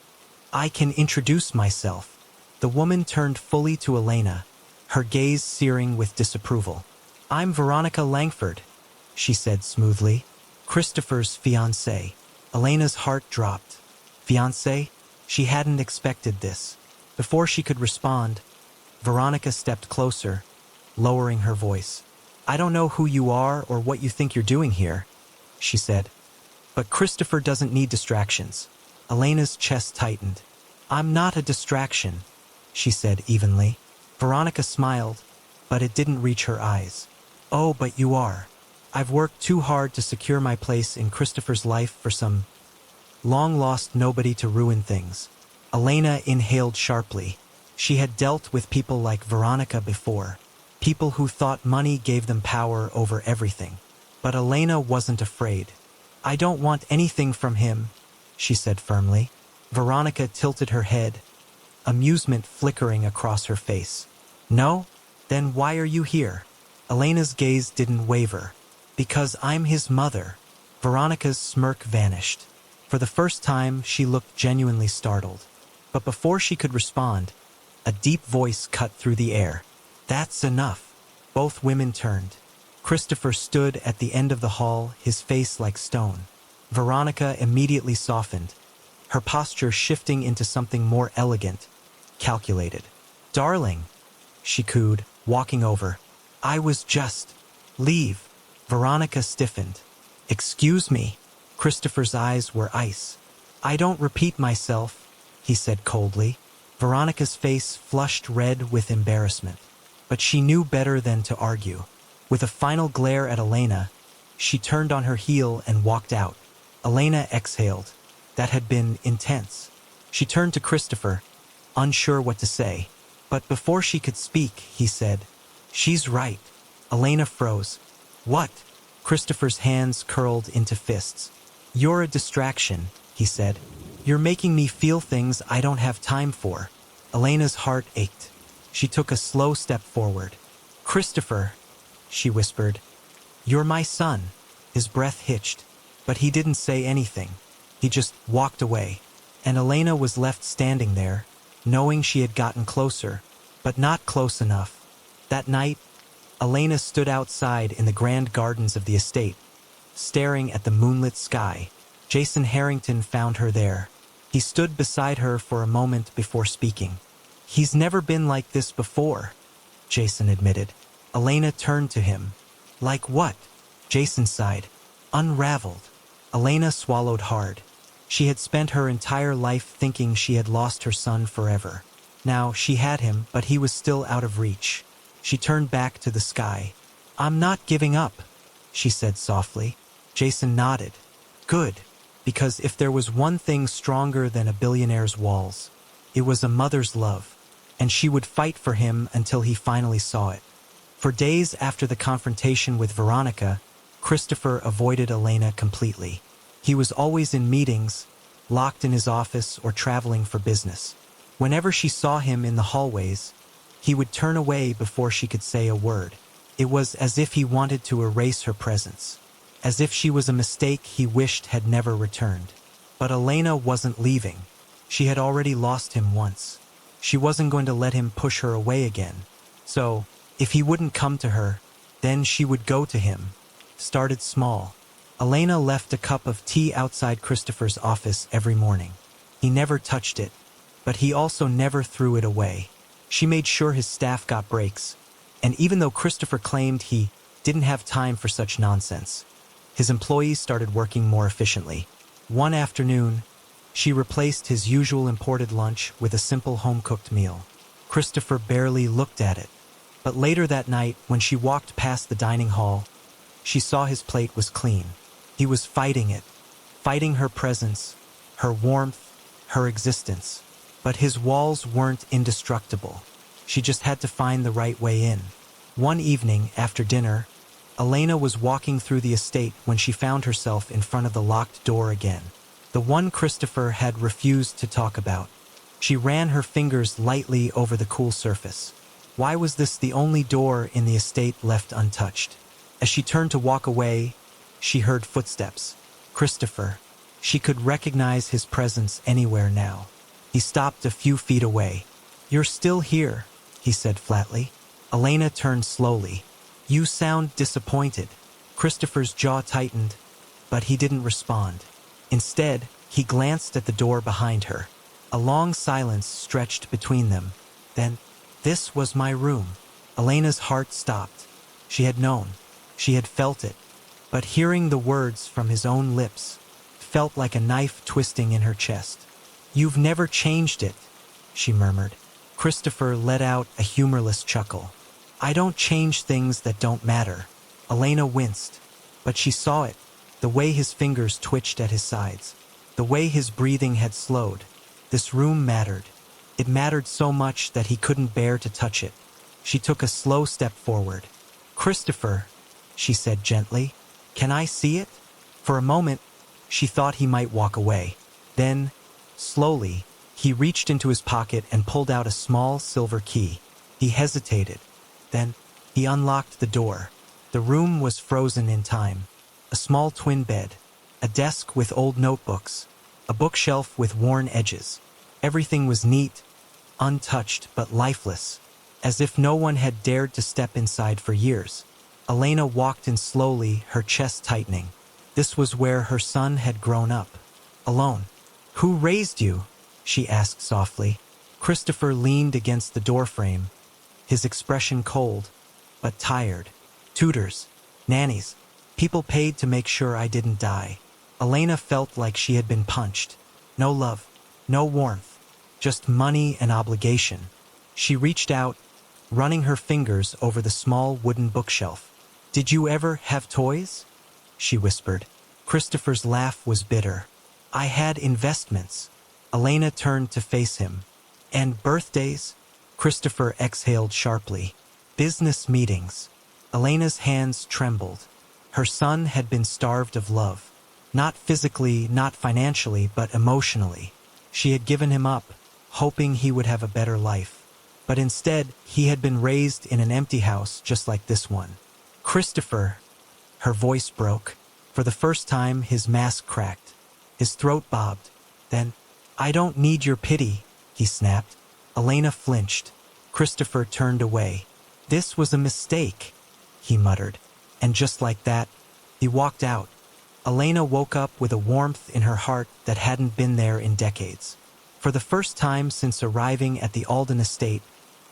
I can introduce myself." The woman turned fully to Elena, her gaze searing with disapproval. "I'm Veronica Langford," she said smoothly. "Christopher's fiancée." Elena's heart dropped. Fiancé? She hadn't expected this. Before she could respond, Veronica stepped closer, lowering her voice. "I don't know who you are or what you think you're doing here," she said. "But Christopher doesn't need distractions." Elena's chest tightened. "I'm not a distraction," she said evenly. Veronica smiled, but it didn't reach her eyes. "Oh, but you are. I've worked too hard to secure my place in Christopher's life for some long-lost nobody to ruin things." Elena inhaled sharply. She had dealt with people like Veronica before, people who thought money gave them power over everything. But Elena wasn't afraid. "I don't want anything from him," she said firmly. Veronica tilted her head, amusement flickering across her face. "No? Then why are you here?" Elena's gaze didn't waver. "Because I'm his mother." Veronica's smirk vanished. For the first time, she looked genuinely startled. But before she could respond, a deep voice cut through the air. "That's enough." Both women turned. Christopher stood at the end of the hall, his face like stone. Veronica immediately softened, her posture shifting into something more elegant, calculated. "Darling," she cooed, walking over. "I was just... Leave." Veronica stiffened. "Excuse me." Christopher's eyes were ice. "I don't repeat myself," he said coldly. Veronica's face flushed red with embarrassment. But she knew better than to argue. With a final glare at Elena, she turned on her heel and walked out. Elena exhaled. That had been intense. She turned to Christopher, unsure what to say. But before she could speak, he said, "She's right." Elena froze. "What?" Christopher's hands curled into fists. "You're a distraction," he said. You're making me feel things I don't have time for. Elena's heart ached. She took a slow step forward. Christopher, she whispered. You're my son. His breath hitched, but he didn't say anything. He just walked away. And Elena was left standing there, knowing she had gotten closer, but not close enough. That night, Elena stood outside in the grand gardens of the estate, staring at the moonlit sky. Jason Harrington found her there. He stood beside her for a moment before speaking. He's never been like this before, Jason admitted. Elena turned to him. Like what? Jason sighed. Unraveled. Elena swallowed hard. She had spent her entire life thinking she had lost her son forever. Now she had him, but he was still out of reach. She turned back to the sky. I'm not giving up, she said softly. Jason nodded. Good, because if there was one thing stronger than a billionaire's walls, it was a mother's love, and she would fight for him until he finally saw it. For days after the confrontation with Veronica, Christopher avoided Elena completely. He was always in meetings, locked in his office or traveling for business. Whenever she saw him in the hallways, he would turn away before she could say a word. It was as if he wanted to erase her presence, as if she was a mistake he wished had never returned. But Elena wasn't leaving. She had already lost him once. She wasn't going to let him push her away again. So, if he wouldn't come to her, then she would go to him. Started small. Elena left a cup of tea outside Christopher's office every morning. He never touched it, but he also never threw it away. She made sure his staff got breaks, and even though Christopher claimed he didn't have time for such nonsense, his employees started working more efficiently. One afternoon, she replaced his usual imported lunch with a simple home-cooked meal. Christopher barely looked at it, but later that night, when she walked past the dining hall, she saw his plate was clean. He was fighting it, fighting her presence, her warmth, her existence. But his walls weren't indestructible. She just had to find the right way in. One evening, after dinner, Elena was walking through the estate when she found herself in front of the locked door again. The one Christopher had refused to talk about. She ran her fingers lightly over the cool surface. Why was this the only door in the estate left untouched? As she turned to walk away, she heard footsteps. Christopher. She could recognize his presence anywhere now. He stopped a few feet away. You're still here, he said flatly. Elena turned slowly. You sound disappointed. Christopher's jaw tightened, but he didn't respond. Instead, he glanced at the door behind her. A long silence stretched between them. Then, this was my room. Elena's heart stopped. She had known. She had felt it. But hearing the words from his own lips felt like a knife twisting in her chest. You've never changed it, she murmured. Christopher let out a humorless chuckle. I don't change things that don't matter. Elena winced, but she saw it, the way his fingers twitched at his sides, the way his breathing had slowed. This room mattered. It mattered so much that he couldn't bear to touch it. She took a slow step forward. Christopher, she said gently, can I see it? For a moment, she thought he might walk away. Then, slowly, he reached into his pocket and pulled out a small silver key. He hesitated. Then, he unlocked the door. The room was frozen in time. A small twin bed, a desk with old notebooks, a bookshelf with worn edges. Everything was neat, untouched but lifeless, as if no one had dared to step inside for years. Elena walked in slowly, her chest tightening. This was where her son had grown up, alone. Who raised you? She asked softly. Christopher leaned against the doorframe, his expression cold, but tired. Tutors, nannies, people paid to make sure I didn't die. Elena felt like she had been punched. No love, no warmth, just money and obligation. She reached out, running her fingers over the small wooden bookshelf. Did you ever have toys? She whispered. Christopher's laugh was bitter. I had investments. Elena turned to face him. And birthdays? Christopher exhaled sharply. Business meetings. Elena's hands trembled. Her son had been starved of love. Not physically, not financially, but emotionally. She had given him up, hoping he would have a better life. But instead, he had been raised in an empty house just like this one. Christopher, her voice broke. For the first time, his mask cracked. His throat bobbed. Then, I don't need your pity, he snapped. Elena flinched. Christopher turned away. This was a mistake, he muttered. And just like that, he walked out. Elena woke up with a warmth in her heart that hadn't been there in decades. For the first time since arriving at the Alden estate,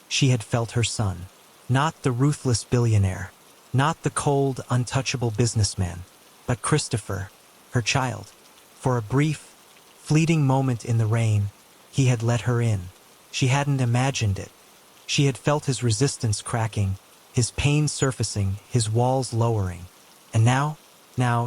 she had felt her son. Not the ruthless billionaire, not the cold, untouchable businessman, but Christopher, her child. For a brief, fleeting moment in the rain, he had let her in. She hadn't imagined it. She had felt his resistance cracking, his pain surfacing, his walls lowering. And now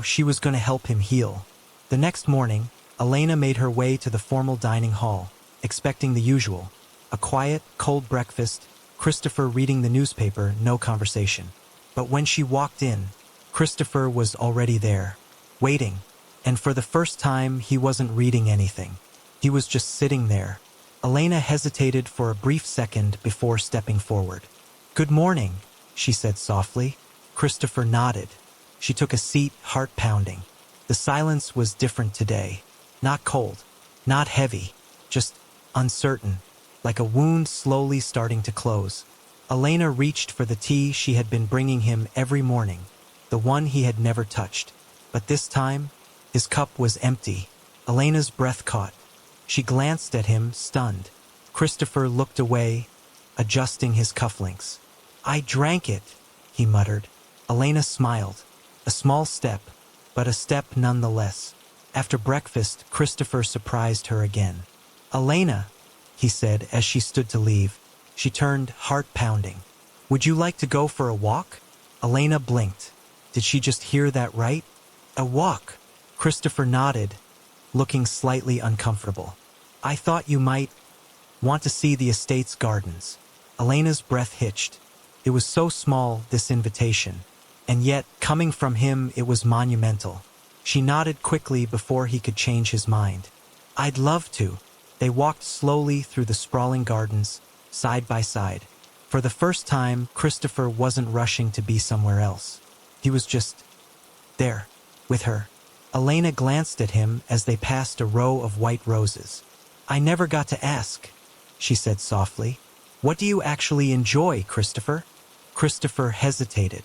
she was going to help him heal. The next morning, Elena made her way to the formal dining hall, expecting the usual. A quiet, cold breakfast, Christopher reading the newspaper, no conversation. But when she walked in, Christopher was already there, waiting. And for the first time, he wasn't reading anything. He was just sitting there. Elena hesitated for a brief second before stepping forward. "Good morning," she said softly. Christopher nodded. She took a seat, heart pounding. The silence was different today. Not cold, not heavy, just uncertain, like a wound slowly starting to close. Elena reached for the tea she had been bringing him every morning, the one he had never touched. But this time, his cup was empty. Elena's breath caught. She glanced at him, stunned. Christopher looked away, adjusting his cufflinks. "I drank it," he muttered. Elena smiled. A small step, but a step nonetheless. After breakfast, Christopher surprised her again. "Elena," he said as she stood to leave. She turned, heart pounding. "Would you like to go for a walk?" Elena blinked. Did she just hear that right? A walk? Christopher nodded, looking slightly uncomfortable. "I thought you might want to see the estate's gardens." Elena's breath hitched. It was so small, this invitation. And yet, coming from him, it was monumental. She nodded quickly before he could change his mind. "I'd love to." They walked slowly through the sprawling gardens, side by side. For the first time, Christopher wasn't rushing to be somewhere else. He was just there, with her. Elena glanced at him as they passed a row of white roses. "I never got to ask," she said softly. "What do you actually enjoy, Christopher?" Christopher hesitated.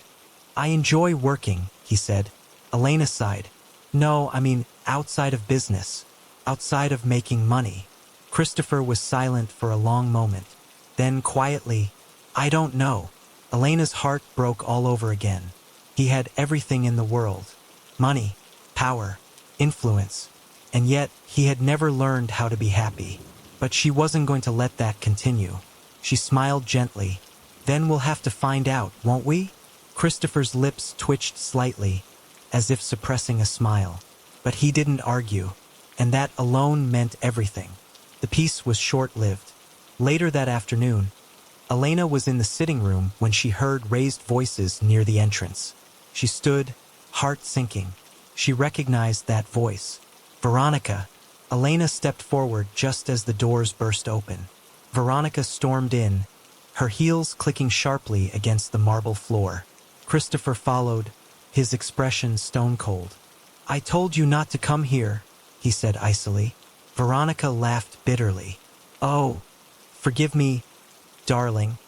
"I enjoy working," he said. Elena sighed. "No, I mean outside of business, outside of making money." Christopher was silent for a long moment. Then quietly, "I don't know." Elena's heart broke all over again. He had everything in the world. Money, power, influence. And yet, he had never learned how to be happy. But she wasn't going to let that continue. She smiled gently. "Then we'll have to find out, won't we?" Christopher's lips twitched slightly, as if suppressing a smile. But he didn't argue, and that alone meant everything. The peace was short-lived. Later that afternoon, Elena was in the sitting room when she heard raised voices near the entrance. She stood, heart sinking. She recognized that voice. Veronica. Elena stepped forward just as the doors burst open. Veronica stormed in, her heels clicking sharply against the marble floor. Christopher followed, his expression stone-cold. "I told you not to come here," he said icily. Veronica laughed bitterly. "Oh, forgive me, darling,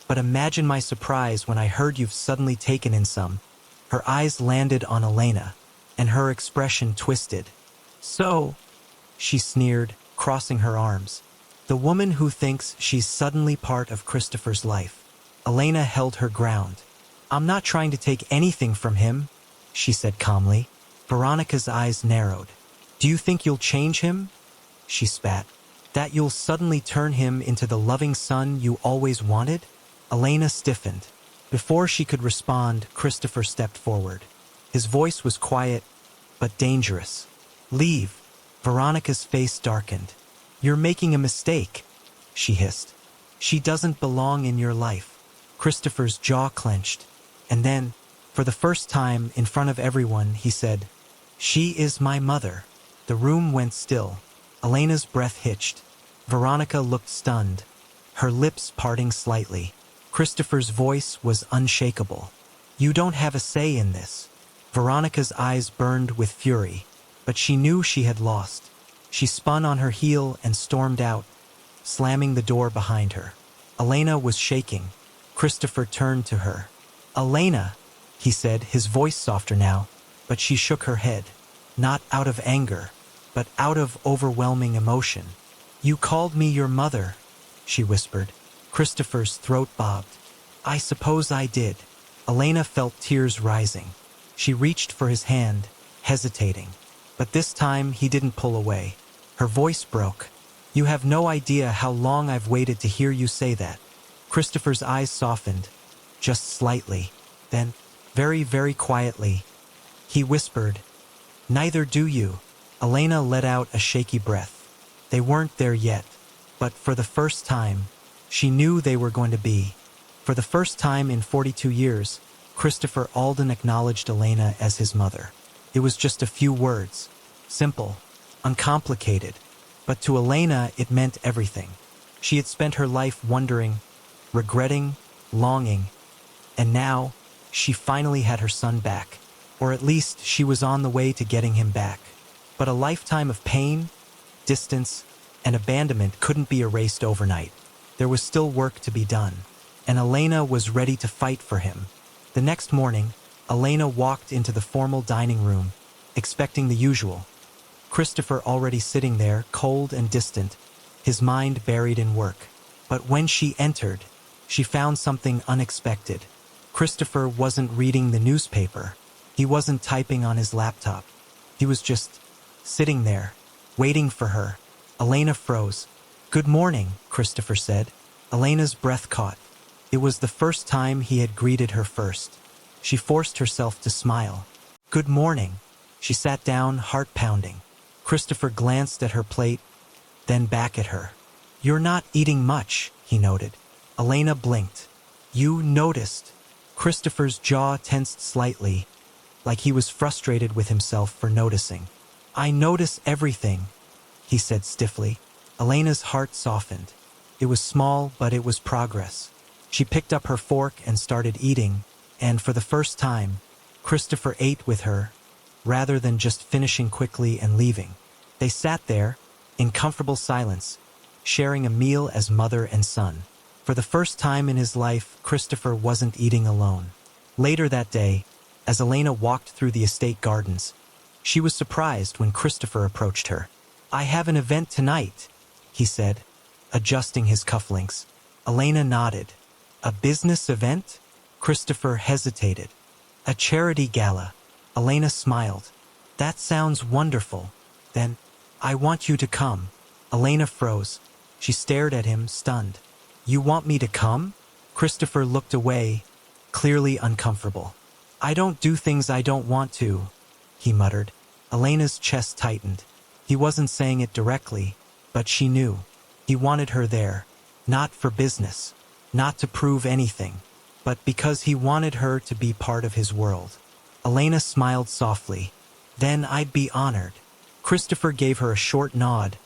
but imagine my surprise when I heard you've suddenly taken in some." Her eyes landed on Elena, and her expression twisted. "So," she sneered, crossing her arms, "the woman who thinks she's suddenly part of Christopher's life." Elena held her ground. "I'm not trying to take anything from him," she said calmly. Veronica's eyes narrowed. "Do you think you'll change him?" she spat. "That you'll suddenly turn him into the loving son you always wanted?" Elena stiffened. Before she could respond, Christopher stepped forward. His voice was quiet, but dangerous. "Leave." Veronica's face darkened. "You're making a mistake," she hissed. "She doesn't belong in your life." Christopher's jaw clenched. And then, for the first time in front of everyone, he said, She is my mother. The room went still. Elena's breath hitched. Veronica looked stunned, her lips parting slightly. Christopher's voice was unshakable. You don't have a say in this. Veronica's eyes burned with fury, but she knew she had lost. She spun on her heel and stormed out, slamming the door behind her. Elena was shaking. Christopher turned to her. Elena, he said, his voice softer now, but she shook her head. Not out of anger, but out of overwhelming emotion. You called me your mother, she whispered. Christopher's throat bobbed. I suppose I did. Elena felt tears rising. She reached for his hand, hesitating. But this time he didn't pull away. Her voice broke. You have no idea how long I've waited to hear you say that. Christopher's eyes softened, just slightly. Then, very, very quietly, he whispered, Neither do you. Elena let out a shaky breath. They weren't there yet, but for the first time, she knew they were going to be. For the first time in 42 years, Christopher Alden acknowledged Elena as his mother. It was just a few words, simple, uncomplicated, but to Elena it meant everything. She had spent her life wondering, regretting, longing, and now she finally had her son back, or at least she was on the way to getting him back. But a lifetime of pain, distance, and abandonment couldn't be erased overnight. There was still work to be done, and Elena was ready to fight for him. The next morning, Elena walked into the formal dining room, expecting the usual. Christopher already sitting there, cold and distant, his mind buried in work. But when she entered, she found something unexpected. Christopher wasn't reading the newspaper. He wasn't typing on his laptop. He was just sitting there, waiting for her. Elena froze. Good morning, Christopher said. Elena's breath caught. It was the first time he had greeted her first. She forced herself to smile. Good morning. She sat down, heart pounding. Christopher glanced at her plate, then back at her. You're not eating much, he noted. Elena blinked. You noticed. Christopher's jaw tensed slightly, like he was frustrated with himself for noticing. I notice everything, he said stiffly. Elena's heart softened. It was small, but it was progress. She picked up her fork and started eating, and for the first time, Christopher ate with her, rather than just finishing quickly and leaving. They sat there, in comfortable silence, sharing a meal as mother and son. For the first time in his life, Christopher wasn't eating alone. Later that day, as Elena walked through the estate gardens, she was surprised when Christopher approached her. I have an event tonight, he said, adjusting his cufflinks. Elena nodded. A business event? Christopher hesitated. A charity gala. Elena smiled. That sounds wonderful. Then, I want you to come. Elena froze. She stared at him, stunned. You want me to come? Christopher looked away, clearly uncomfortable. I don't do things I don't want to, he muttered. Elena's chest tightened. He wasn't saying it directly, but she knew. He wanted her there, not for business, not to prove anything, but because he wanted her to be part of his world. Elena smiled softly. Then I'd be honored. Christopher gave her a short nod,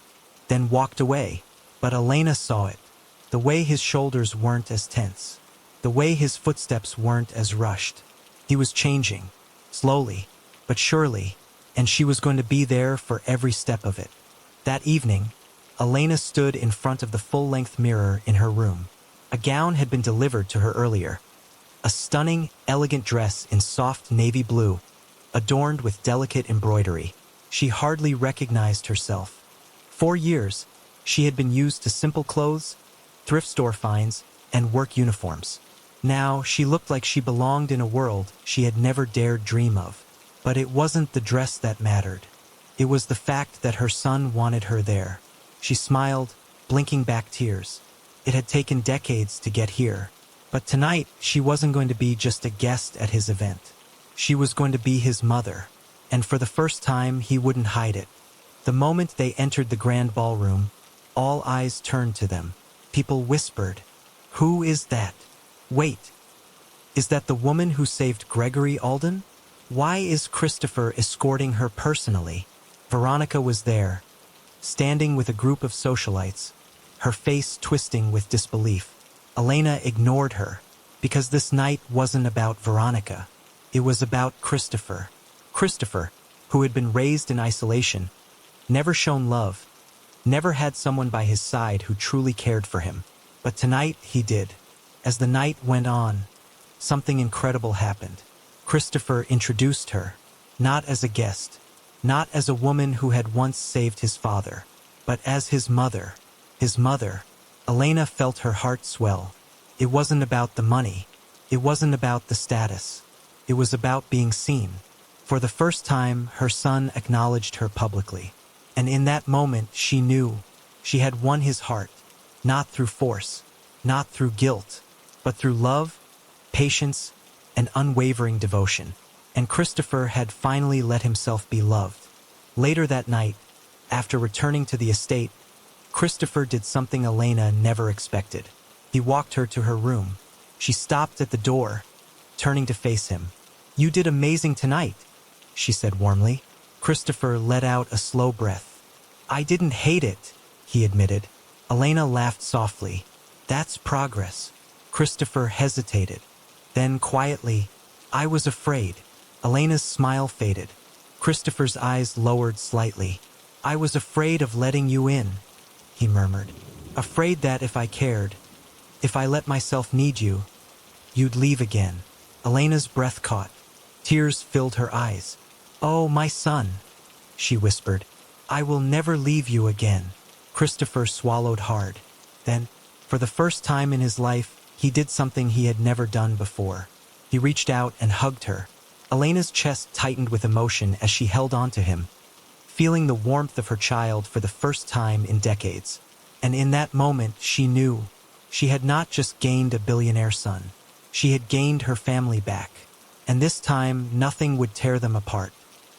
then walked away. But Elena saw it. The way his shoulders weren't as tense. The way his footsteps weren't as rushed. He was changing, slowly, but surely, and she was going to be there for every step of it. That evening, Elena stood in front of the full-length mirror in her room. A gown had been delivered to her earlier. A stunning, elegant dress in soft navy blue, adorned with delicate embroidery. She hardly recognized herself. 4 years, she had been used to simple clothes, thrift store finds, and work uniforms. Now, she looked like she belonged in a world she had never dared dream of. But it wasn't the dress that mattered. It was the fact that her son wanted her there. She smiled, blinking back tears. It had taken decades to get here. But tonight, she wasn't going to be just a guest at his event. She was going to be his mother. And for the first time, he wouldn't hide it. The moment they entered the grand ballroom, all eyes turned to them. People whispered, "Who is that? Wait, is that the woman who saved Gregory Alden?" Why is Christopher escorting her personally? Veronica was there, standing with a group of socialites, her face twisting with disbelief. Elena ignored her, because this night wasn't about Veronica. It was about Christopher. Christopher, who had been raised in isolation, never shown love, never had someone by his side who truly cared for him. But tonight he did. As the night went on, something incredible happened. Christopher introduced her, not as a guest, not as a woman who had once saved his father, but as his mother. His mother. Elena felt her heart swell. It wasn't about the money. It wasn't about the status. It was about being seen. For the first time, her son acknowledged her publicly. And in that moment, she knew she had won his heart, not through force, not through guilt, but through love, patience, and unwavering devotion. And Christopher had finally let himself be loved. Later that night, after returning to the estate, Christopher did something Elena never expected. He walked her to her room. She stopped at the door, turning to face him. "You did amazing tonight," she said warmly. Christopher let out a slow breath. "I didn't hate it," he admitted. Elena laughed softly. "That's progress." Christopher hesitated. Then quietly, "I was afraid." Elena's smile faded. Christopher's eyes lowered slightly. "I was afraid of letting you in," he murmured. "Afraid that if I cared, if I let myself need you, you'd leave again." Elena's breath caught. Tears filled her eyes. "Oh, my son," she whispered. "I will never leave you again." Christopher swallowed hard. Then, for the first time in his life, he did something he had never done before. He reached out and hugged her. Elena's chest tightened with emotion as she held on to him, feeling the warmth of her child for the first time in decades. And in that moment, she knew she had not just gained a billionaire son. She had gained her family back. And this time, nothing would tear them apart.